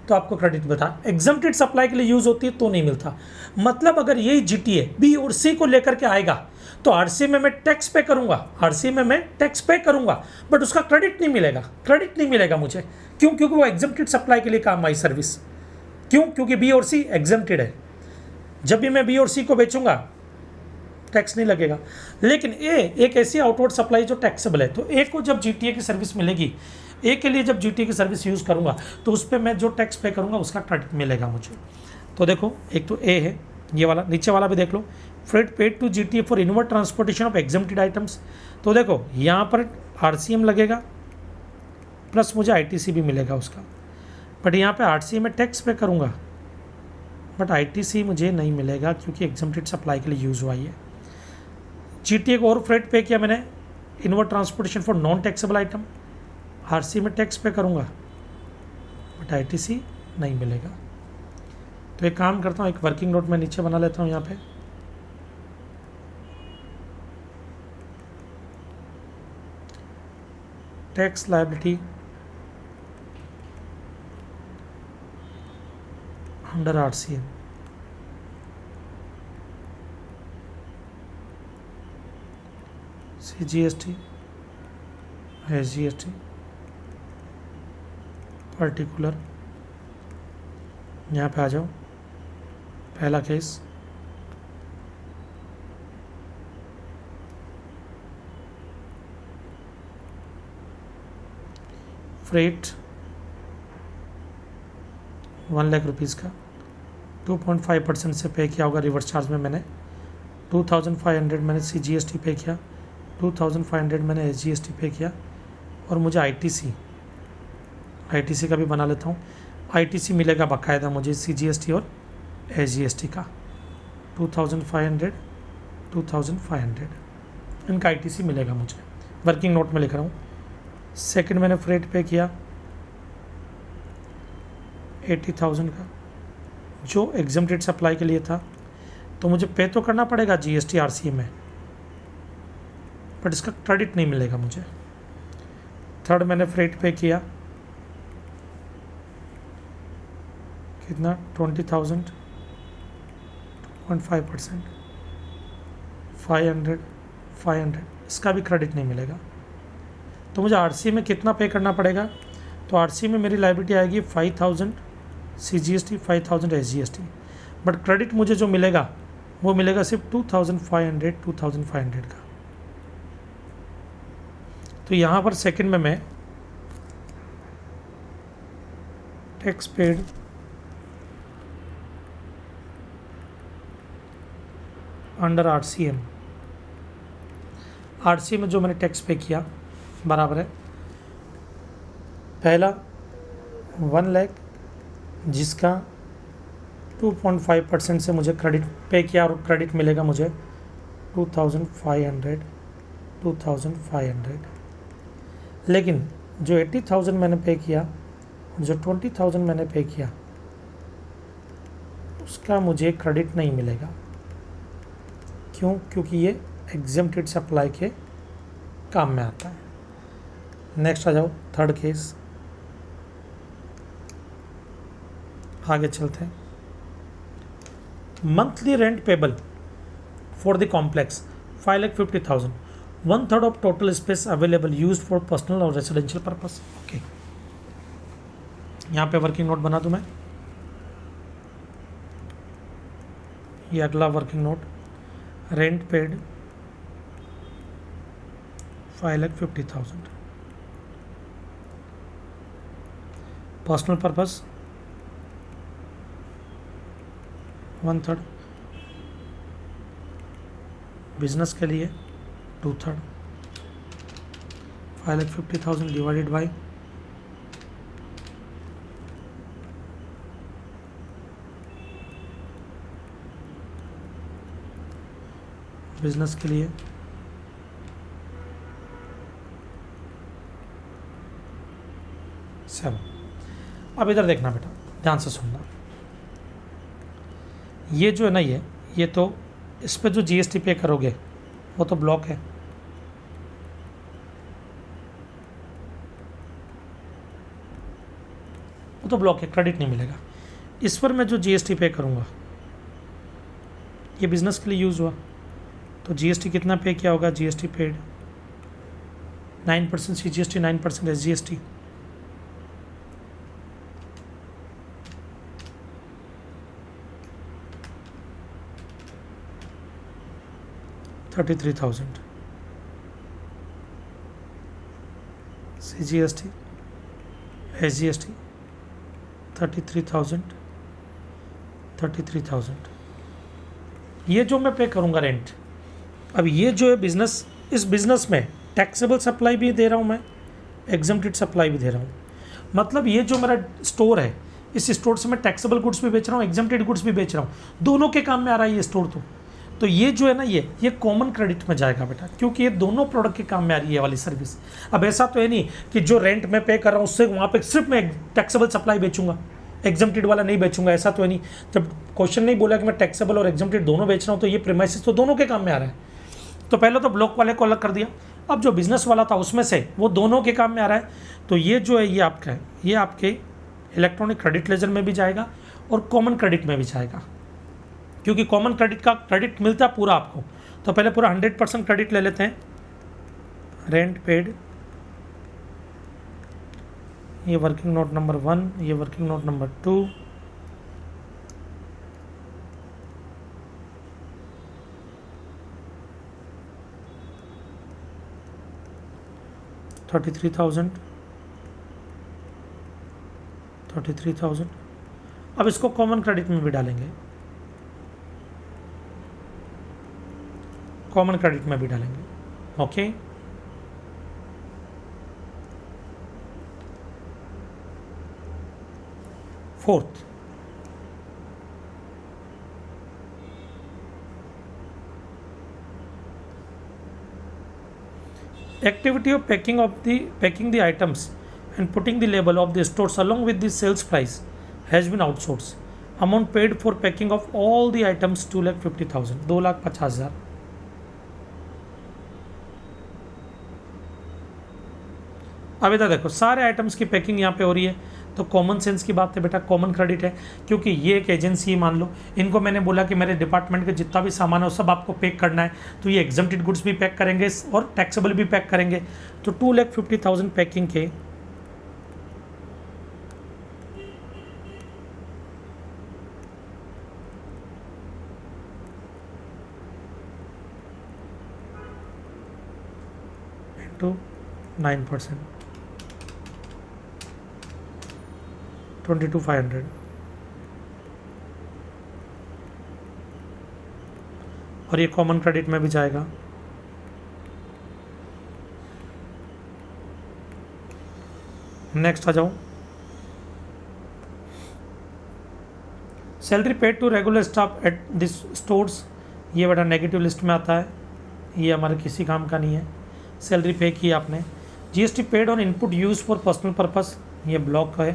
तो आपको क्रेडिट मिलता है, एग्जम्प्टेड सप्लाई के लिए यूज़ होती है तो नहीं मिलता। मतलब अगर यही GTA B और C को लेकर के आएगा तो RCA में मैं टैक्स पे करूँगा, RCA में मैं टैक्स पे करूँगा, बट उसका क्रेडिट नहीं मिलेगा, क्रेडिट नहीं मिलेगा मुझे। क्यों, क्योंकि वो एग्जम्प्टेड सप्लाई के लिए काम आई सर्विस। क्यों, क्योंकि B और C एग्जम्प्टेड है। जब भी मैं B और C को बेचूंगा टैक्स नहीं लगेगा। लेकिन ए एक ऐसी आउटवर्ड सप्लाई जो टैक्सेबल है, तो ए को जब GTA की सर्विस मिलेगी, ए के लिए जब GTA की सर्विस यूज़ करूँगा तो उस पर मैं जो टैक्स पे करूँगा उसका क्रेडिट मिलेगा मुझे। तो देखो एक तो ए है, ये वाला नीचे वाला भी देख लो, freight paid to GTA for inward transportation of exempted items. तो देखो यहाँ पर RCM लगेगा प्लस मुझे ITC भी मिलेगा उसका, बट यहाँ पे RCA में टैक्स पे करूँगा बट ITC मुझे नहीं मिलेगा क्योंकि एग्जम्प्टेड सप्लाई के लिए यूज़ हुआ है। GTA को और फ्रेट पे किया मैंने, inward transportation for non taxable item, RCA में टैक्स पे करूँगा बट ITC नहीं मिलेगा। तो एक काम करता हूँ, एक वर्किंग नोट में नीचे बना लेता हूँ यहाँ पे, tax liability under RCM, CGST, SGST, particular. यहाँ पे आ जाओ, पहला केस फ्रेट 1 लाख रुपीज़ का 2.5% से पे किया होगा रिवर्स चार्ज में मैंने, 2500 मैंने CGST पे किया, 2500 मैंने SGST पे किया, और मुझे ITC का भी बना लेता हूँ। ITC मिलेगा बाकायदा मुझे CGST और SGST का 2500 इनका ITC मिलेगा मुझे, वर्किंग नोट में लिख रहा हूँ। सेकंड मैंने फ्रेट पे किया 80,000 का, जो एग्जम्प्टेड सप्लाई के लिए था, तो मुझे पे तो करना पड़ेगा GST RCM में, बट इसका क्रेडिट नहीं मिलेगा मुझे। थर्ड मैंने फ्रेट पे किया कितना, 20,000, 2.5%, 500, इसका भी क्रेडिट नहीं मिलेगा। तो मुझे RCM में कितना पे करना पड़ेगा, तो RCM में मेरी लायबिलिटी आएगी 5,000 CGST, 5,000 SGST, बट क्रेडिट मुझे जो मिलेगा वो मिलेगा सिर्फ 2,500 का। तो यहाँ पर सेकंड में मैं टैक्स पेड अंडर RCM में जो मैंने टैक्स पे किया बराबर है, पहला 1 लाख जिसका 2.5% से मुझे क्रेडिट पे किया, और क्रेडिट मिलेगा मुझे 2,500। लेकिन जो 80,000 मैंने पे किया और जो 20,000 मैंने पे किया उसका मुझे क्रेडिट नहीं मिलेगा। क्यों? क्योंकि ये एग्जम्प्टेड सप्लाई के काम में आता है। नेक्स्ट आ जाओ, थर्ड केस, आगे चलते हैं। Monthly rent payable for the complex 5,50,000, 1/3 of total space available used for personal और रेसिडेंशियल पर्पस। ओके, यहाँ पे वर्किंग नोट बना दूं मैं, ये अगला working note, rent paid 5,50,000, personal purpose 1/3, business के लिए 2/3, 5,50,000 डिवाइडेड बाई बिजनेस के लिए 7। अब इधर देखना बेटा, ध्यान से सुनना, ये जो है ना, ये तो इस पे जो GST पे करोगे वो तो ब्लॉक है, वो तो ब्लॉक है, क्रेडिट नहीं मिलेगा। इस पर मैं जो GST पे करूँगा, ये बिजनेस के लिए यूज़ हुआ, तो GST कितना पे किया होगा, GST paid 9% CGST, 9% SGST, $33,000 CGST, SGST 33,000, ये जो मैं पे करूँगा रेंट। अब ये जो है बिजनेस, इस बिजनेस में टैक्सेबल सप्लाई भी दे रहा हूँ मैं, एग्जम्प्टेड सप्लाई भी दे रहा हूँ। मतलब ये जो मेरा स्टोर है, इस स्टोर से मैं टैक्सेबल गुड्स भी बेच रहा हूँ, एग्जम्प्टेड गुड्स भी बेच रहा हूँ, दोनों के काम में आ रहा है ये स्टोर। तो ये जो है ना, ये कॉमन क्रेडिट में जाएगा बेटा, क्योंकि ये दोनों प्रोडक्ट के काम में आ रही है वाली सर्विस। अब ऐसा तो है नहीं कि जो रेंट में पे कर रहा हूँ उससे वहाँ पे सिर्फ मैं टैक्सेबल सप्लाई बेचूंगा, एग्जम्प्टेड वाला नहीं बेचूंगा, ऐसा तो है नहीं। जब क्वेश्चन नहीं बोला कि मैं टैक्सेबल और एग्जम्प्टेड दोनों बेच रहा हूँ, तो ये प्रीमाइसेस तो दोनों के काम में आ रहा है। तो पहले तो ब्लॉक वाले को अलग कर दिया, अब जो बिजनेस वाला था उसमें से वो दोनों के काम में आ रहा है। तो ये जो है ये आपका है, ये आपके इलेक्ट्रॉनिक क्रेडिट लेजर में भी जाएगा और कॉमन क्रेडिट में भी जाएगा, क्योंकि कॉमन क्रेडिट का क्रेडिट मिलता है पूरा आपको। तो पहले पूरा 100% क्रेडिट ले लेते हैं। रेंट पेड, ये वर्किंग नोट नंबर 1, ये वर्किंग नोट नंबर 2, $33,000। अब इसको कॉमन क्रेडिट में भी डालेंगे, कॉमन क्रेडिट में भी डालेंगे। Okay, fourth, activity of packing the items and putting the label of the stores along with the sales price has been outsourced. Amount paid for packing of all the items 2,50,000, 2,50,000। अब इधर देखो सारे items की packing यहाँ पे हो रही है, तो कॉमन सेंस की बात है बेटा, कॉमन क्रेडिट है, क्योंकि ये एक एजेंसी है, मान लो इनको मैंने बोला कि मेरे डिपार्टमेंट के जितना भी सामान है वो सब आपको पैक करना है, तो ये एग्जम्प्टेड गुड्स भी पैक करेंगे और टैक्सेबल भी पैक करेंगे। तो 2,50,000 पैकिंग के इंटू 9%, 22,500। और ये कॉमन क्रेडिट में भी जाएगा। नेक्स्ट आ जाओ, salary paid to regular staff at this stores, ये बेटा नेगेटिव लिस्ट में आता है, ये हमारे किसी काम का नहीं है। सैलरी पे की आपने। GST paid on input use for personal purpose, ये ब्लॉक है,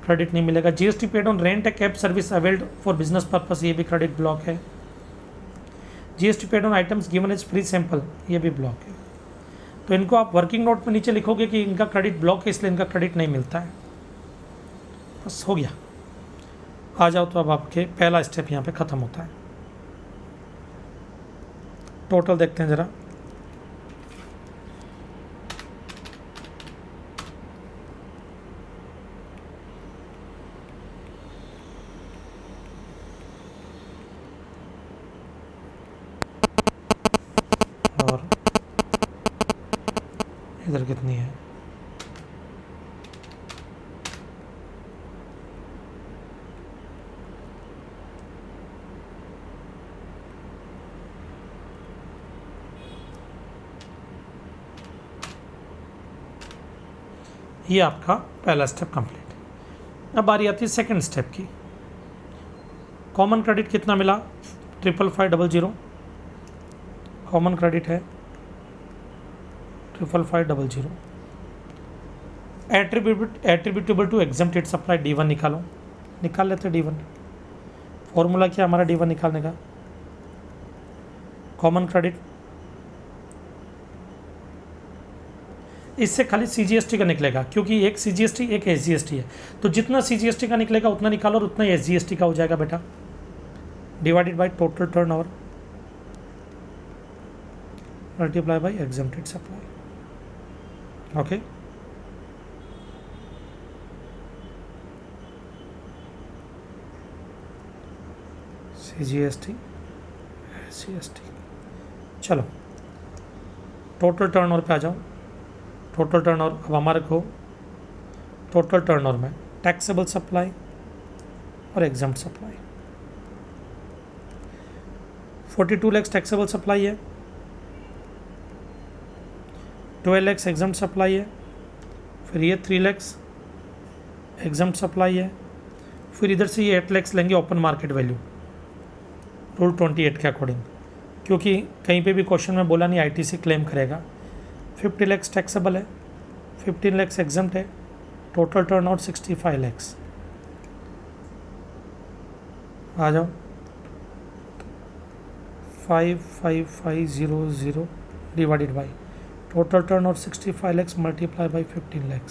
क्रेडिट नहीं मिलेगा। GST paid on rent a cab service availed for business purpose, ये भी क्रेडिट ब्लॉक है। GST paid on items given as free sample, ये भी block है। तो इनको आप वर्किंग नोट में नीचे लिखोगे कि इनका क्रेडिट ब्लॉक है, इसलिए इनका क्रेडिट नहीं मिलता है। बस हो गया। आ जाओ, तो अब आपके पहला स्टेप यहाँ पे ख़त्म होता है। टोटल देखते हैं ज़रा। और इधर कितनी है? ये आपका पहला स्टेप कंप्लीट। अब बारी आती है सेकंड स्टेप की। कॉमन क्रेडिट कितना मिला? 55500 कॉमन क्रेडिट है, 55500। Attributable to exempted supply D1 निकालो, निकाल लेते D1। फॉर्मूला क्या हमारा D1 निकालने का? कॉमन क्रेडिट, इससे खाली CGST का निकलेगा, क्योंकि एक CGST एक SGST है, तो जितना CGST का निकलेगा उतना निकालो और उतना ही SGST का हो जाएगा बेटा, divided by total turnover multiply by exempted supply. Okay, CGST SGST। चलो टोटल टर्नओवर पे आ जाओ। टोटल टर्नओवर, अब हमारे को टोटल टर्नओवर में टैक्सेबल सप्लाई और exempt supply, 42 lakh taxable supply है, 12 लाख एग्जम्प्ट सप्लाई है, फिर ये 3 लाख एग्जम्प्ट सप्लाई है, फिर इधर से ये 8 लाख लेंगे ओपन मार्केट वैल्यू रूल 28 के अकॉर्डिंग, क्योंकि कहीं पे भी क्वेश्चन में बोला नहीं ITC क्लेम करेगा। 50 लाख टैक्सेबल है, 15 लाख एग्जम्प्ट है, टोटल टर्न आउट 65 लाख। आ जाओ, 55500 divided by total turn out 65 lakh multiply by 15 lakh.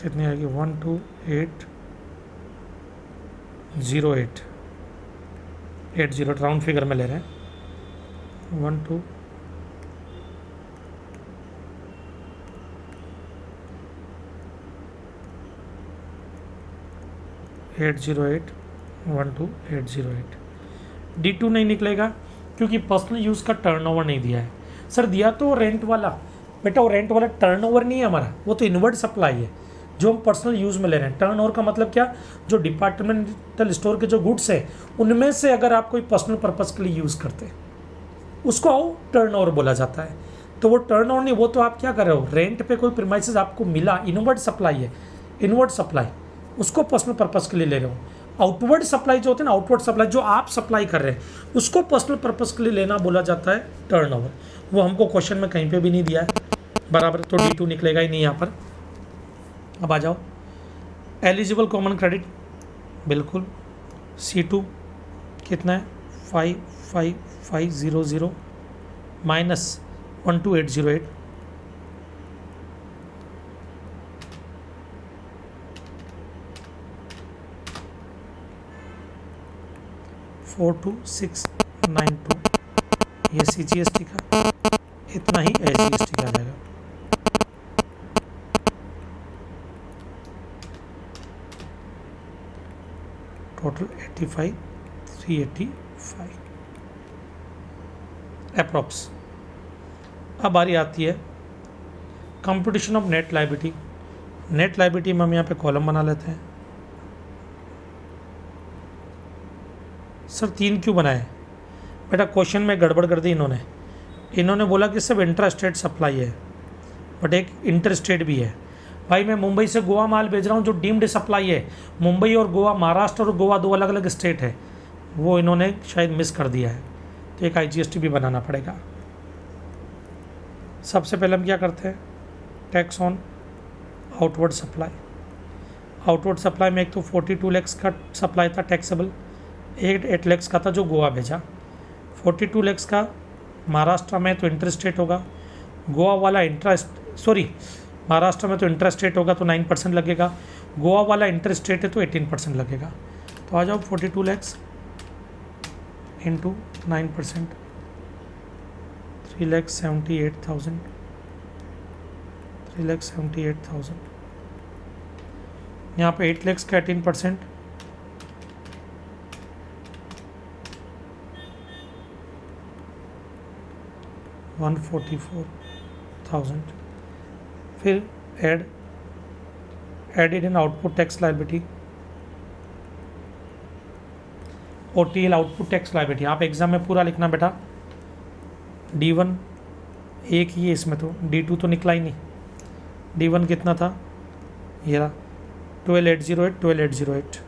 कितनी आएगी 12808 राउंड फिगर में ले रहे हैं 12808 D2 नहीं निकलेगा क्योंकि पर्सनल यूज़ का टर्नओवर नहीं दिया है। सर दिया तो रेंट वाला, बेटा वो रेंट वाला टर्नओवर नहीं है हमारा, वो तो इनवर्ट सप्लाई है जो हम पर्सनल यूज़ में ले रहे हैं। टर्नओवर का मतलब क्या, जो डिपार्टमेंटल स्टोर के जो गुड्स है उनमें से अगर आप कोई पर्सनल पर्पज़ के लिए यूज़ करते हैं उसको टर्नओवर बोला जाता है। तो वो टर्नओवर नहीं, वो तो आप क्या कर रहे हो, रेंट पे कोई प्रीमाइसेस आपको मिला, इनवर्ट सप्लाई है, इनवर्ट सप्लाई, उसको पर्सनल पर्पज़ के लिए ले रहे हो। आउटवर्ड सप्लाई जो होती है ना, आउटवर्ड सप्लाई जो आप सप्लाई कर रहे हैं उसको पर्सनल पर्पज़ के लिए लेना बोला जाता है टर्नओवर। वो हमको क्वेश्चन में कहीं पे भी नहीं दिया है बराबर, तो D2 निकलेगा ही नहीं यहाँ पर। अब आ जाओ एलिजिबल कॉमन क्रेडिट, बिल्कुल C2 कितना है 55500 माइनस 12808 42692, ये CGST का, इतना ही SGST का आ जाएगा। Total 85,385 approx. अब बारी आती है computation of net liability. Net liability में हम यहाँ पे कॉलम बना लेते हैं। सर 3 क्यों बनाए, बेटा क्वेश्चन में गड़बड़ कर दी इन्होंने बोला कि सिर्फ इंट्रा स्टेट सप्लाई है, बट एक इंटर स्टेट भी है। भाई मैं मुंबई से गोवा माल भेज रहा हूँ जो डीम्ड सप्लाई है, मुंबई और गोवा, महाराष्ट्र और गोवा 2 अलग अलग स्टेट है, वो इन्होंने शायद मिस कर दिया है, तो एक IGST भी बनाना पड़ेगा। सबसे पहले हम क्या करते हैं, tax on outward supply. Outward supply में एक तो 42 लाख का सप्लाई था टैक्सेबल, 8 लाख का था जो गोवा भेजा। 42 लाख का महाराष्ट्र में तो इंटर स्टेट होगा, गोवा वाला महाराष्ट्र में तो इंटर स्टेट होगा तो 9% लगेगा, गोवा वाला इंटर स्टेट है तो 18% लगेगा। तो आ जाओ 42 लाख इंटू 9%, 3,78,000, 3,78,000। यहाँ पे 8 लाख का 18%, 144,000। फिर added in output tax liability, OTL output tax liability. आप एग्जाम में पूरा लिखना बेटा। D1 एक ही है इसमें, तो D2 तो निकला ही नहीं। D1 कितना था, ये रहा 12,808, 12,808।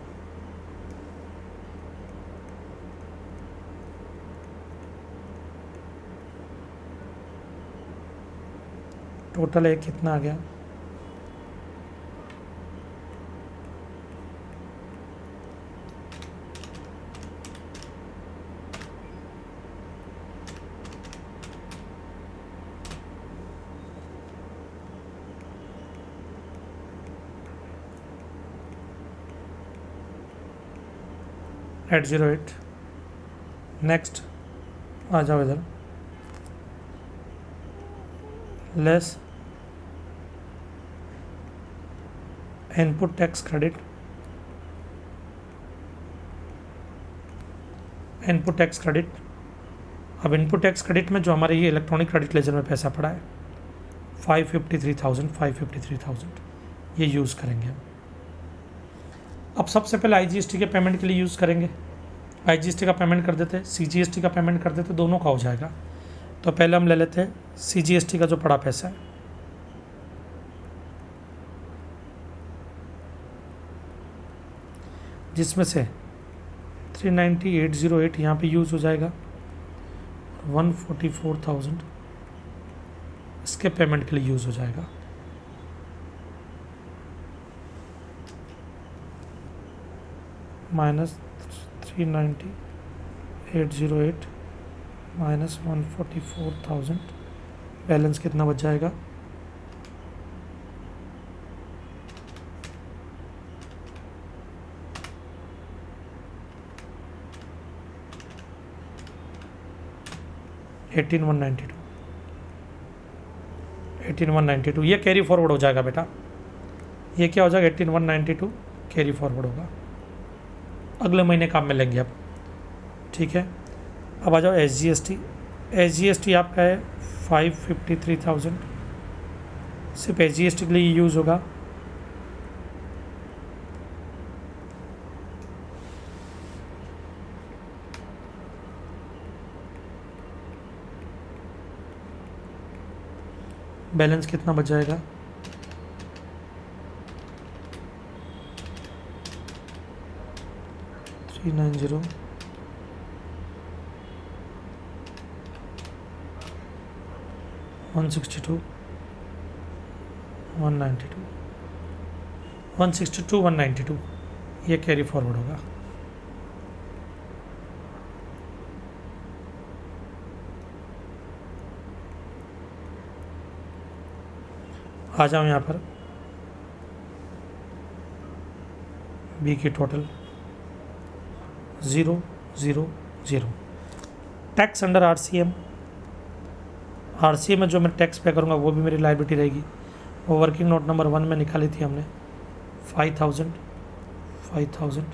टोटल एक कितना आ गया, $808। नेक्स्ट आ जाओ इधर, less input tax credit, input tax credit. अब इनपुट टैक्स क्रेडिट में जो हमारे ये इलेक्ट्रॉनिक क्रेडिट लेजर में पैसा पड़ा है 553,000, ये यूज़ करेंगे हम। अब सबसे पहले IGST के पेमेंट के लिए यूज़ करेंगे। IGST का पेमेंट कर देते, CGST का पेमेंट कर देते, दोनों का हो जाएगा। तो पहले हम ले लेते हैं CGST का जो पड़ा पैसा है, जिसमें से 390,808 यहाँ पे यूज़ हो जाएगा, 144,000 इसके पेमेंट के लिए यूज़ हो जाएगा। माइनस 390,808 माइनस 144,000, बैलेंस कितना बच जाएगा 18,192, 18,192 ये कैरी फॉरवर्ड हो जाएगा बेटा। ये क्या हो जाएगा 18,192 कैरी फॉरवर्ड होगा, अगले महीने काम में लेंगे अब, ठीक है। अब आ जाओ SGST। SGST आपका है 553,000, सिर्फ SGST के लिए यूज़ होगा। बैलेंस कितना बच जाएगा, 390, 162, 192, 162, 192 ये कैरी फॉरवर्ड होगा। आ जाओ यहाँ पर बी की टोटल 0, 0, 0। टैक्स अंडर RCM में जो मैं टैक्स पे करूँगा वो भी मेरी लायबिलिटी रहेगी। वो वर्किंग नोट नंबर 1 में निकाली थी हमने 5,000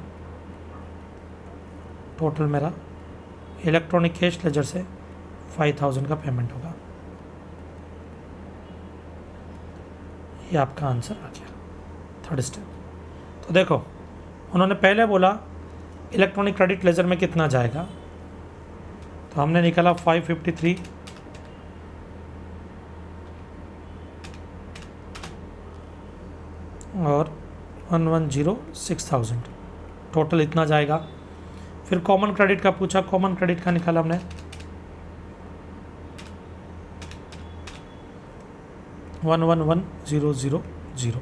टोटल मेरा इलेक्ट्रॉनिक कैश लेजर से 5,000 का पेमेंट होगा। ये आपका आंसर आ गया, थर्ड स्टेप। तो देखो उन्होंने पहले बोला इलेक्ट्रॉनिक क्रेडिट लेजर में कितना जाएगा, तो हमने निकाला 553 और 110,6,000 टोटल इतना जाएगा। फिर कॉमन क्रेडिट का पूछा, कॉमन क्रेडिट का निकाला हमने 111,000।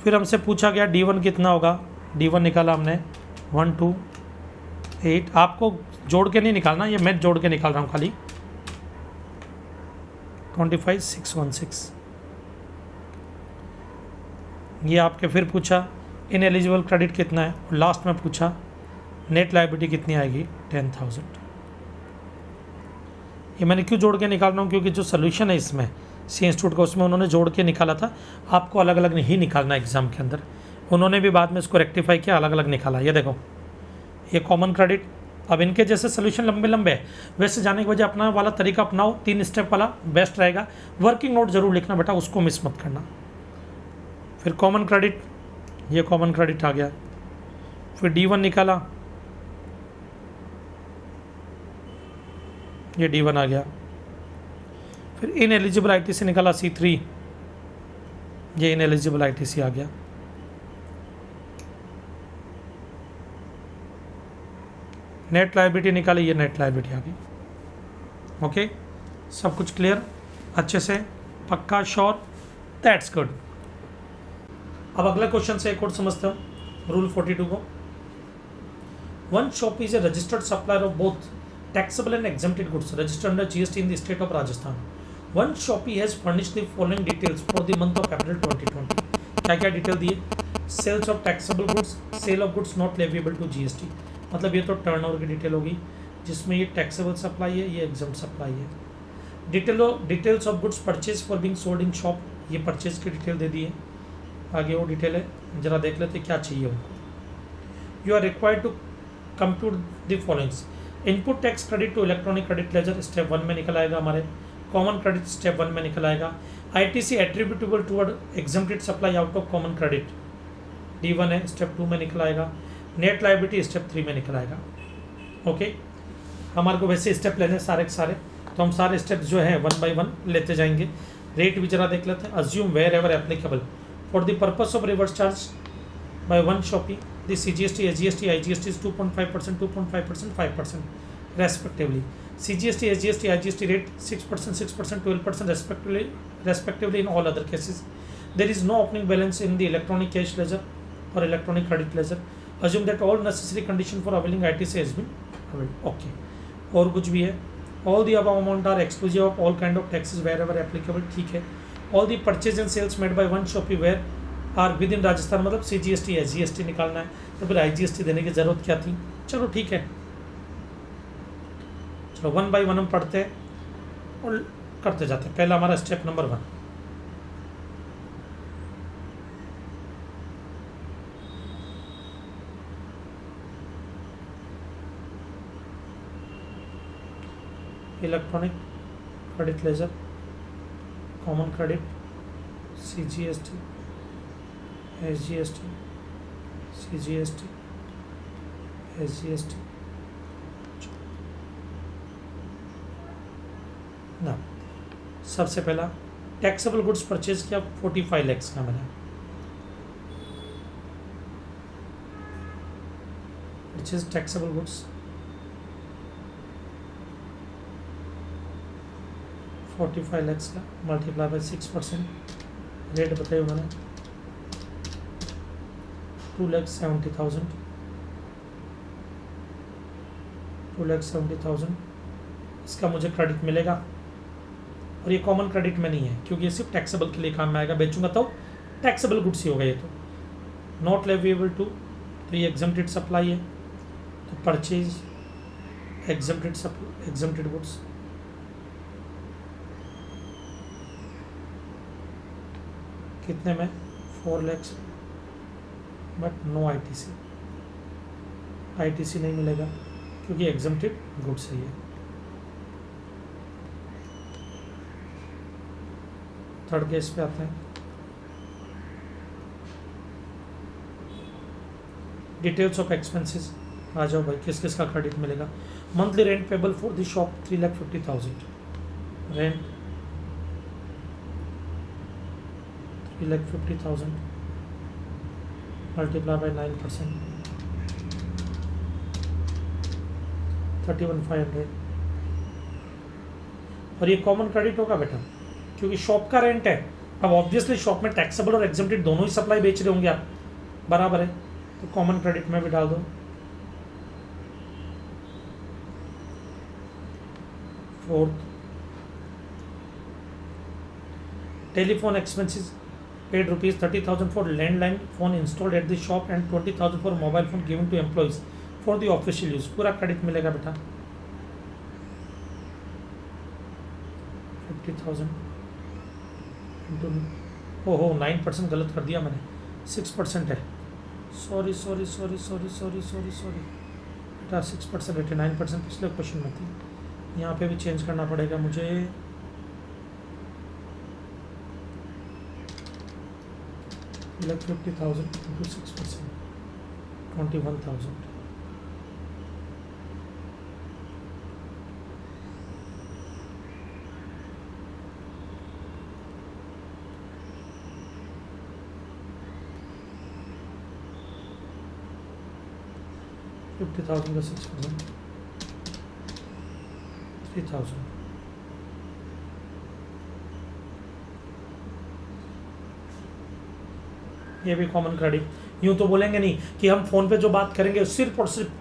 फिर हमसे पूछा गया D1 कितना होगा, D1 निकाला हमने 128। आपको जोड़ के नहीं निकालना, ये मैं जोड़ के निकाल रहा हूँ खाली 25,616। ये आपके फिर पूछा इन एलिजिबल क्रेडिट कितना है, और लास्ट में पूछा नेट लायबिलिटी कितनी आएगी 10,000। ये मैंने क्यों जोड़ के निकाल रहा हूँ, क्योंकि जो सोल्यूशन है इसमें सी इंस्टीट्यूट का उसमें उन्होंने जोड़ के निकाला था, आपको अलग अलग नहीं निकालना एग्जाम के अंदर। उन्होंने भी बाद में इसको रेक्टिफाई किया, अलग अलग निकाला। ये देखो ये कॉमन क्रेडिट, अब इनके जैसे सोल्यूशन लंबे लंबे है, वैसे जाने की वजह अपना वाला तरीका अपनाओ, 3 स्टेप वाला बेस्ट रहेगा। वर्किंग नोट जरूर लिखना बेटा, उसको मिस मत करना। फिर कॉमन क्रेडिट, ये कॉमन क्रेडिट आ गया। फिर D1 निकाला, ये D1 आ गया। फिर इन एलिजिबल ITC निकाला C3, ये इन एलिजिबल ITC आ गया। नेट लायबिलिटी निकाली, ये नेट लायबिलिटी आ गई। ओके, सब कुछ क्लियर अच्छे से, पक्का, श्योर, दैट्स गुड। अब अगला क्वेश्चन से एक और समझते हो रूल 42 को। One shop is a registered supplier of both taxable and exempted goods registered under GST in the state of Rajasthan. One Shopee has furnished the following details for the month of April 2020. क्या क्या detail दिए, sales of taxable goods, sale of goods not leviable to GST, मतलब ये तो turnover की detail होगी जिसमें ये टैक्सेबल सप्लाई है, ये एग्जम्प्ट सप्लाई है। Details of goods purchase for being sold in shop, ये परचेज की डिटेल दे दी है। आगे वो डिटेल है, जरा देख लेते क्या चाहिए उनको। You are required to compute the followings. Input tax credit to electronic credit ledger step 1 में निकल आएगा हमारे, कॉमन क्रेडिट स्टेप 1 में निकल आएगा। ITC attributable toward exempted supply out of common credit D1 है, स्टेप 2 में निकल आएगा। नेट लायबिलिटी स्टेप 3 में निकल आएगा। ओके, हमारे को वैसे स्टेप लेने सारे के सारे, तो हम सारे स्टेप्स जो हैं 1 by 1 लेते जाएंगे। रेट भी जरा देख लेते हैं। Assume wherever applicable for the purpose of reverse charge by one Shopee the CGST, SGST, IGST is 2.5%, 2.5%, 5% respectively. CGST, SGST, IGST rate 6%, 6%, 12% respectively in all other cases. There is no opening balance in the electronic cash ledger or electronic credit ledger. Assume that all necessary condition for availing ITC has been availed. Okay. और कुछ भी है, all the above amount are exclusive of all kind of taxes wherever applicable. ठीक है। All the purchase and sales made by one Shopee where are within Rajasthan, मतलब CGST SGST निकालना है, तो फिर IGST देने की ज़रूरत क्या थी। चलो ठीक है, चलो 1 बाई 1 हम पढ़ते हैं और करते जाते हैं। पहला हमारा step number 1, electronic credit laser, common credit, CGST, SGST, CGST, SGST। ना सबसे पहला टैक्सेबल गुड्स परचेज किया 45 लाख का मैंने, परचेज टैक्सेबल गुड्स 45 लाख का मल्टीप्लाई बाय 6%, रेट बताइए उन्होंने 2,70,000, 2,70,000 इसका मुझे क्रेडिट मिलेगा। और ये कॉमन क्रेडिट में नहीं है क्योंकि ये सिर्फ टैक्सेबल के लिए काम में आएगा, बेचूंगा तो टैक्सेबल गुड्स ही होगा ये तो। नॉट लेविएबल टू, तो ये एग्जम्प्टेड सप्लाई है, तो परचेज एग्जम्प्टेड गुड्स, कितने में 4 lakh, but no ITC, ITC नहीं मिलेगा क्योंकि एग्जम्प्टेड गुड्स है ये। थर्ड केस पे आते हैं, डिटेल्स ऑफ एक्सपेंसेस। आ जाओ भाई, किस किस का क्रेडिट मिलेगा। Monthly rent payable for the shop 3,50,000, rent 3,50,000 multiply by 9%, 31,500। और ये कॉमन क्रेडिट होगा बेटा क्योंकि शॉप का रेंट है। अब ऑब्वियसली शॉप में टैक्सेबल और एग्जम्प्टेड दोनों ही सप्लाई बेच रहे होंगे आप, बराबर है, तो कॉमन क्रेडिट में भी डाल दो। Fourth, telephone expenses paid rupees 30,000 for landline phone installed at the shop and 20,000 for mobile phone given to employees for the official use। पूरा क्रेडिट मिलेगा बेटा 50,000 इंटू, हो 9% गलत कर दिया मैंने, 6% है, सॉरी बेटा 6% 89% पिछले क्वेश्चन में थी, यहाँ पे भी चेंज करना पड़ेगा मुझे। like 50,000 into 6%, 21,000। $50,000 का 6%, 3,000। ये भी कॉमन क्रेडिट। यूँ तो बोलेंगे नहीं कि हम फ़ोन पे जो बात करेंगे सिर्फ और सिर्फ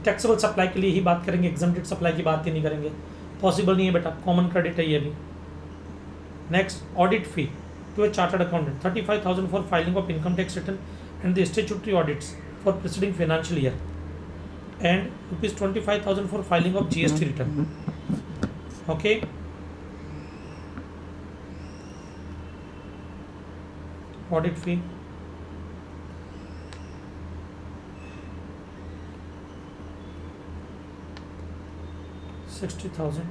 टैक्सेबल सप्लाई के लिए ही बात करेंगे, एग्जम्प्टेड सप्लाई की बात ही नहीं करेंगे, पॉसिबल नहीं है बेटा, कॉमन क्रेडिट है ये भी। Next, audit fee to a chartered accountant 35,000 for filing of income tax return and the statutory audits for preceding financial year and ₹25,000 for filing of GST return. Okay, audit fee $60,000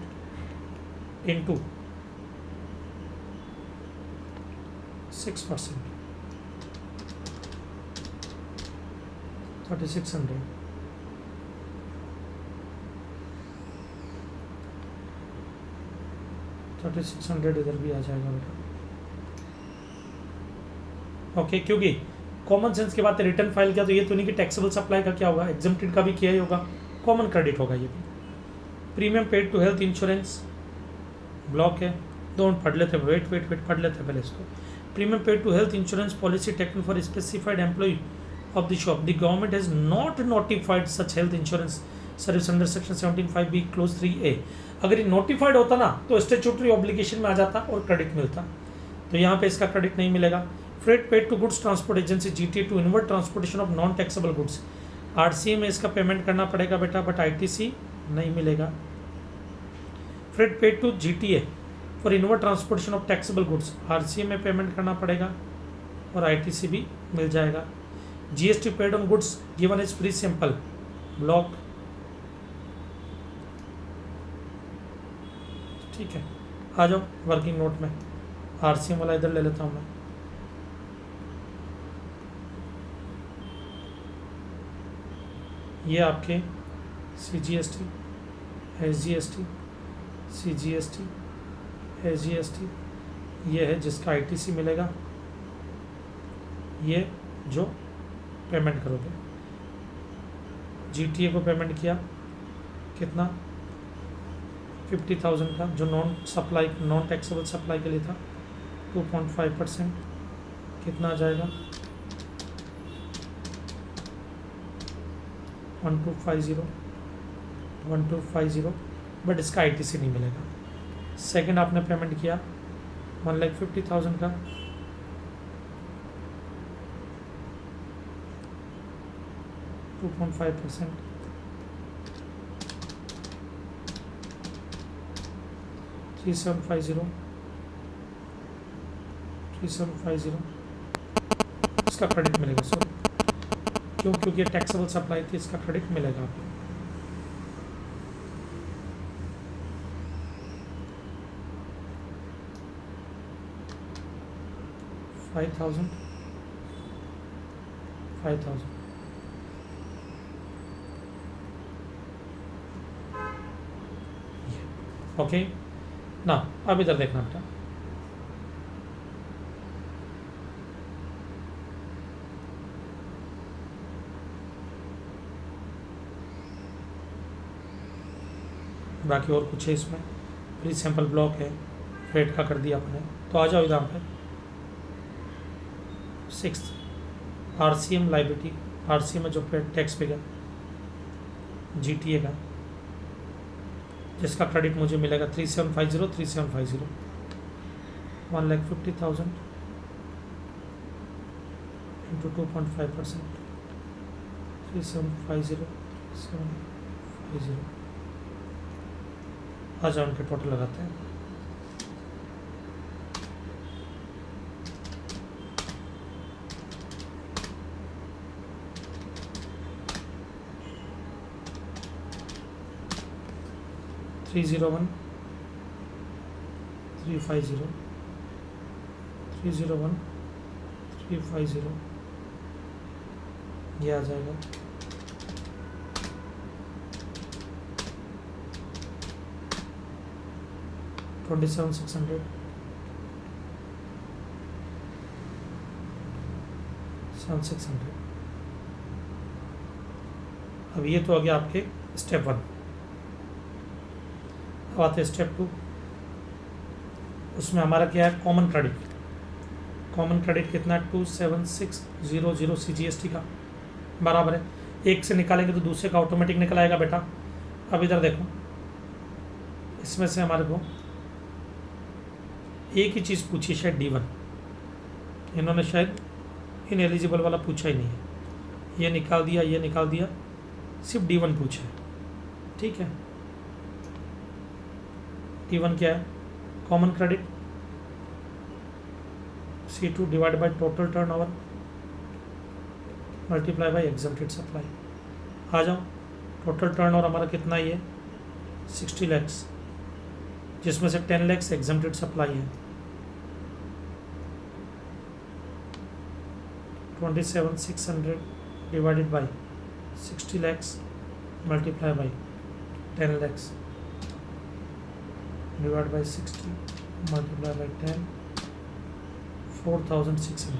into 6%, 3,600। इधर भी आ जाएगा बेटा। Okay, क्योंकि common sense के बाद return file किया तो ये तो नहीं कि टैक्सेबल सप्लाई का क्या होगा, एग्जम्प्टेड का भी किया ही होगा, कॉमन क्रेडिट होगा ये भी। Premium paid to health insurance blocked है, दोनों पढ़ लेते हैं, वेट पढ़ लेते हैं पहले इसको। Premium paid to health insurance policy taken for specified employ of the shop, the government has not notified such health insurance service under section 17(5)(b) clause 3A। अगर ये नोटिफाइड होता ना तो स्टैट्यूटरी ऑब्लिगेशन में आ जाता और क्रेडिट मिलता, तो यहाँ पे इसका क्रेडिट नहीं मिलेगा। Freight paid to goods transport agency GTA to inward transportation of non taxable goods, RCA में इसका पेमेंट करना पड़ेगा बेटा, बट ITC नहीं मिलेगा। Freight paid to GTA for inward transportation of taxable goods, RCA में पेमेंट करना पड़ेगा और आईटीसी भी मिल जाएगा। GST paid on goods given is free sample blocked, ठीक है। आ जाओ वर्किंग नोट में, आरसीएम वाला इधर ले लेता हूँ मैं। ये आपके सीजीएसटी, एसजीएसटी, सीजीएसटी, एसजीएसटी, ये है जिसका आईटीसी मिलेगा। ये जो पेमेंट करोगे, जीटीए को पेमेंट किया कितना 50,000 का, जो नॉन टैक्सेबल सप्लाई के लिए था 2.5%, कितना आ जाएगा 1250, बट इसका आईटीसी नहीं मिलेगा। सेकंड आपने पेमेंट किया 1,50,000 का, %2.5, 3750 इसका क्रेडिट मिलेगा। सॉरी, क्योंकि टैक्सेबल सप्लाई थी, इसका क्रेडिट मिलेगा आपको। $5,000 ओके ना। अब इधर देखना बेटा, बाकी और कुछ है इसमें, प्री सैंपल ब्लॉक है, फ्रेट का कर दिया आपने। तो आ जाओ इधर पे 6 आरसीएम लाइबिलिटी, आरसीएम में जो टैक्स पे गया जीटीए का, जिसका क्रेडिट मुझे मिलेगा 3750 1,50,000 इंटू 2.5%, 3750 आ जाओ उनके टोटल लगाते हैं। $301, 350, 301, 350, ये आ जाएगा। $27,600, 7,600। अब ये तो आ गया आपके स्टेप 1। अब आते हैं स्टेप 2। उसमें हमारा क्या है, कॉमन क्रेडिट। कॉमन क्रेडिट कितना है 27600 सीजीएसटी का बराबर है। एक से निकालेंगे तो दूसरे का ऑटोमेटिक निकल आएगा बेटा। अब इधर देखो, इसमें से हमारे को एक ही चीज़ पूछी शायद D1, इन्होंने शायद इन एलिजिबल वाला पूछा ही नहीं है। ये निकाल दिया, ये निकाल दिया, सिर्फ D1 पूछा है, ठीक है। D1 क्या है, common credit C2 divide by total turnover multiply by exempted supply. आ जाओ, टोटल टर्नओवर हमारा कितना ही है 60 lakhs, जिसमें से 10 lakhs एग्जम्प्टेड सप्लाई है। 27,600 divided by 60 lakhs multiply by 10 lakhs divide by 60 multiply by 10, 4,600।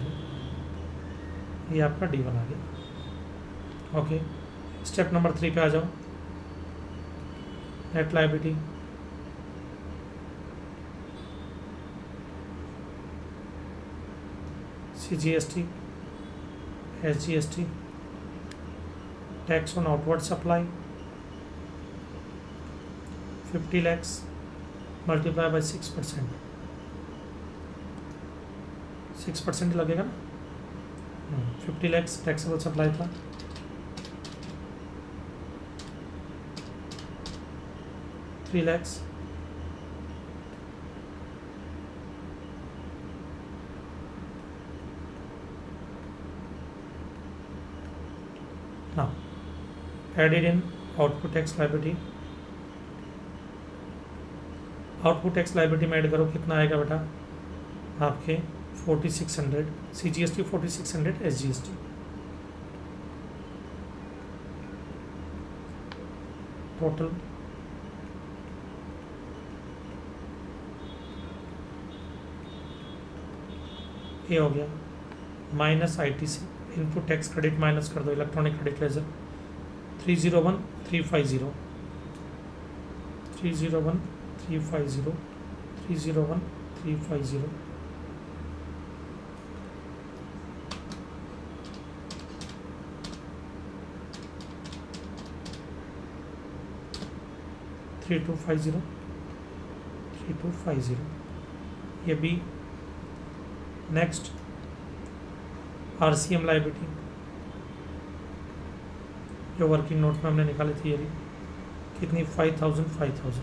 ये आपका D1 आ गया। ओके, स्टेप नंबर 3 पे आ जाओ। Net liability, CGST, SGST, tax on outward supply 50 lakhs multiply by 6%, 6% लगेगा ना। 50 lakhs टैक्सेबल सप्लाई था, 3 lakhs Now add it in output tax liability. Output tax liability में add करो, कितना आएगा बेटा आपके 4600 CGST 4600 SGST। टोटल ये हो गया minus ITC, input tax credit minus कर दो, इलेक्ट्रॉनिक क्रेडिट लेजर 301350 301350 301350 3250 ये भी। नेक्स्ट RCM लाइबिलिटी जो वर्किंग नोट में हमने निकाली थी, ये भी कितनी 5000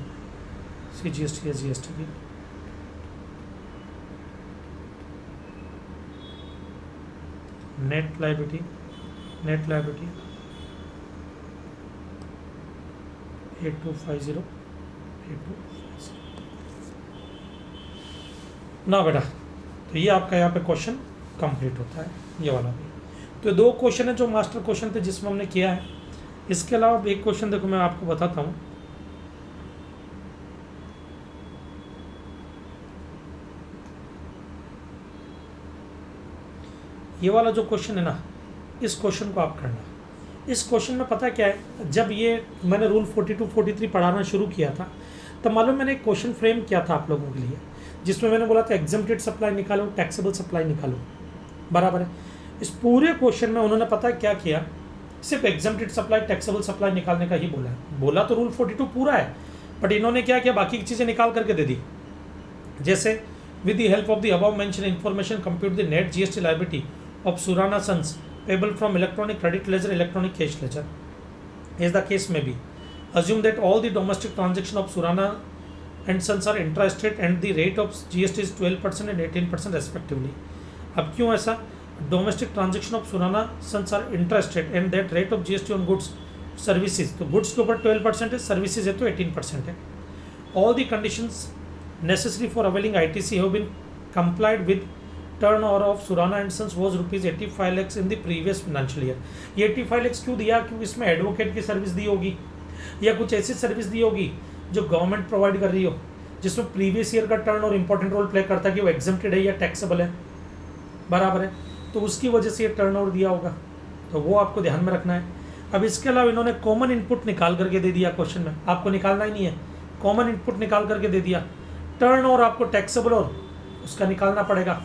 CGST SGST की। नेट लाइबिलिटी 8250 ना बेटा। तो ये आपका यहाँ पे क्वेश्चन कंप्लीट होता है, ये वाला भी। तो दो क्वेश्चन है जो मास्टर क्वेश्चन थे जिसमें हमने किया है। इसके अलावा एक क्वेश्चन देखो मैं आपको बताता हूँ। ये वाला जो क्वेश्चन है ना, इस क्वेश्चन को आप करना। इस क्वेश्चन में पता क्या है, जब ये मैंने रूल 42 43 पढ़ाना शुरू किया था तब मालूम मैंने एक क्वेश्चन फ्रेम किया था आप लोगों के लिए, जिसमें मैंने बोला था एग्जम्प्टेड सप्लाई निकालो, टैक्सेबल सप्लाई निकालो, बराबर है। इस पूरे क्वेश्चन में उन्होंने पता क्या किया, सिर्फ एग्जम्प्टेड सप्लाई टैक्सेबल सप्लाई निकालने का ही बोला है। बोला तो रूल 42 पूरा है, बट इन्होंने क्या किया, बाकी की चीज़ें निकाल करके दे दी। जैसे with the help of the above mention information compute the net GST liability of Surana Sons payable from electronic credit ledger, electronic cash ledger, as the case may be. Assume that all the domestic transaction of Surana and Sons are intra-state and the rate of GST is 12% and 18% respectively. अब क्यों ऐसा? Domestic transaction of Surana Sons are intra-state and that rate of GST on goods services, तो goods के ऊपर 12% है, services है तो 18% है. All the conditions necessary for availing ITC have been complied with. Turnover of Surana and Sons was rupees 85 lakhs in the previous financial year. ये 85 lakhs क्यों दिया? क्योंकि इसमें एडवोकेट की सर्विस दी होगी या कुछ ऐसी सर्विस दी होगी जो गवर्नमेंट प्रोवाइड कर रही हो, जिसमें प्रीवियस ईयर का टर्न और इंपॉर्टेंट रोल प्ले करता है कि वो एग्जम्प्टेड है या टैक्सेबल है, बराबर है। तो उसकी वजह से ये टर्न ओवर दिया होगा, तो वो आपको ध्यान में रखना है। अब इसके अलावा इन्होंने कॉमन इनपुट निकाल करके दे दिया क्वेश्चन में, आपको निकालना ही नहीं है, कॉमन इनपुट निकाल करके दे दिया। टर्न ओवर आपको टैक्सेबल और उसका निकालना पड़ेगा,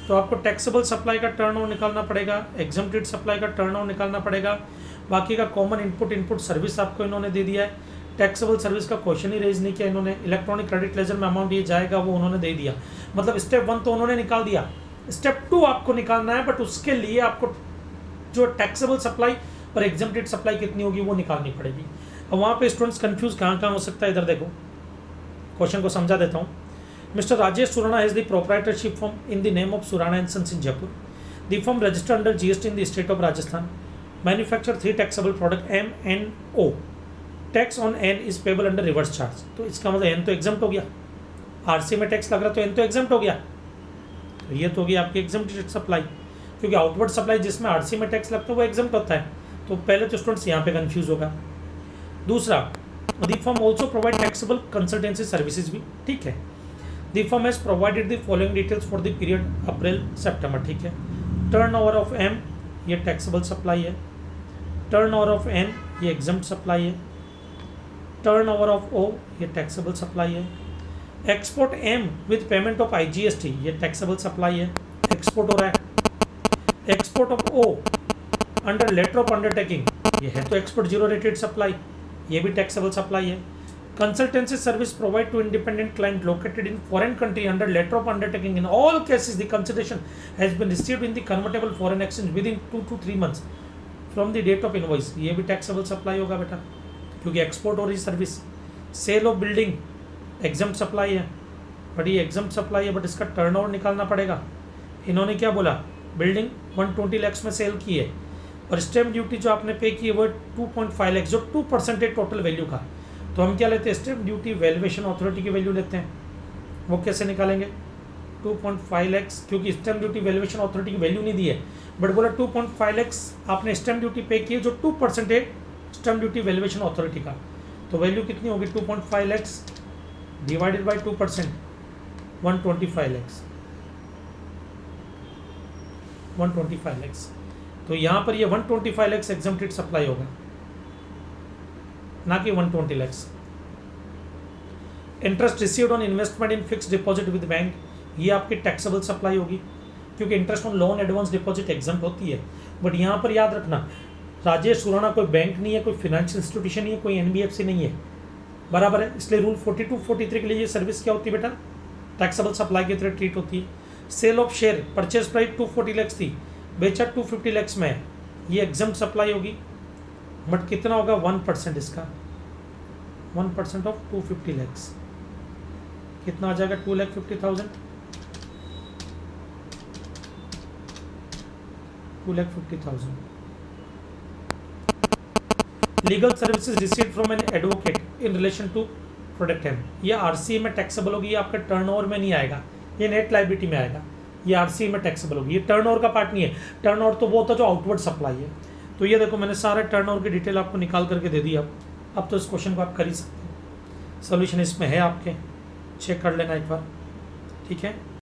तो आपको टैक्सेबल सप्लाई का टर्नओवर निकालना पड़ेगा, एग्जम्प्टेड सप्लाई का टर्नओवर निकालना पड़ेगा। बाकी का कॉमन इनपुट सर्विस आपको इन्होंने दे दिया है। टैक्सेबल सर्विस का क्वेश्चन ही रेज नहीं किया इन्होंने। इलेक्ट्रॉनिक क्रेडिट लेजर में अमाउंट ये जाएगा वो उन्होंने दे दिया, मतलब स्टेप 1 तो उन्होंने निकाल दिया। स्टेप 2 आपको निकालना है, बट उसके लिए आपको जो टैक्सेबल सप्लाई और एग्जम्प्टेड सप्लाई कितनी होगी वो निकालनी पड़ेगी। अब वहाँ पे स्टूडेंट्स कंफ्यूज कहाँ हो सकता है, इधर देखो क्वेश्चन को समझा देता हूँ। Mr. Rajesh Surana has the proprietorship firm in the name of Surana and Sons in Jaipur. The firm registered under GST in the state of Rajasthan. Manufacture 3 taxable product M, N, O. Tax on N is payable under reverse charge. तो इसका मतलब N तो exempt हो गया, RC में tax लग रहा तो N तो एग्जम्प्ट हो गया। तो ये तो होगी आपकी एग्जम्प्टेड सप्लाई, क्योंकि आउटवर्ड सप्लाई जिसमें RC में टैक्स लगता है वो एग्जम्प्ट होता है। तो पहले तो स्टूडेंट्स यहाँ पे कंफ्यूज होगा। दूसरा, the firm also provide taxable consultancy services भी, ठीक है। The firm has provided the following details for the period April September, ठीक है। Turnover of M ये taxable supply है, turnover of N ये exempt supply है, turnover of O ये taxable supply है, export M with payment of IGST ये taxable supply है, export हो रहा है। export of O under letter of undertaking ये है तो export zero rated supply, ये भी taxable supply है। Consultancy service provide to independent client located in foreign country under letter of undertaking. In all cases, the consideration has been received in the convertible foreign exchange within 2 to 3 months from the date of invoice. ये भी taxable supply होगा बेटा, क्योंकि export हो रही service. Sale of building exempt supply है, but ये exempt supply है, बट इसका turnover निकालना पड़ेगा। इन्होंने क्या बोला, बिल्डिंग 120 lakhs में सेल की है, और स्टैम्प ड्यूटी जो आपने पे की है वो 2.5 लाख, जो 2% टोटल वैल्यू का। तो हम क्या लेते हैं, स्टैम्प ड्यूटी वैल्यूएशन अथॉरिटी की वैल्यू लेते हैं। वो कैसे निकालेंगे, 2.5 लाख, क्योंकि स्टैम्प ड्यूटी वैल्यूएशन अथॉरिटी की वैल्यू नहीं दी है, बट बोला 2.5 लाख आपने स्टैम्प ड्यूटी पे की है, जो 2% स्टैम्प ड्यूटी वैल्यूएशन अथॉरिटी का। तो वैल्यू कितनी होगी, 2.5 लाख डिवाइडेड बाई 2%, 125 लाख, 125 लाख। तो यहाँ पर ये 125 लाख एग्जम्प्टेड सप्लाई होगा, ना कि 120 lakh. Interest received on investment in fix deposit with bank, ये आपकी टैक्सेबल सप्लाई होगी, क्योंकि interest on loan advance deposit exempt होती है। बट यहाँ पर याद रखना, राजेश सुराना कोई बैंक नहीं है, कोई फाइनेंशियल इंस्टीट्यूशन नहीं है, कोई एनबीएफसी नहीं है, बराबर है। इसलिए रूल 42, 43 के लिए ये सर्विस क्या होती है बेटा, टैक्सेबल सप्लाई की तरह ट्रीट होती है। Sale of share, purchase price 240 lakh थी, बेचा 250 लाख में, ये एग्जम्प्ट सप्लाई होगी। बट कितना होगा, 1% इसका, 1% ऑफ 250 लाख कितना आ जाएगा, 2,50,000, 2,50,000। Legal services received from an advocate in relation to product M, ये आरसीए में टैक्सेबल होगी, ये आपका टर्नओवर में नहीं आएगा, ये नेट लायबिलिटी में आएगा, ये आरसीए में टैक्सेबल होगी। ये टर्नओवर का पार्ट नहीं है, टर्नओवर तो वो होता है जो आउटवर्ड सप्लाई है। तो ये देखो मैंने सारे टर्नओवर की डिटेल आपको निकाल करके दे दी। अब तो इस क्वेश्चन को आप कर ही सकते हैं, सोल्यूशन इसमें है आपके, चेक कर लेना एक बार, ठीक है।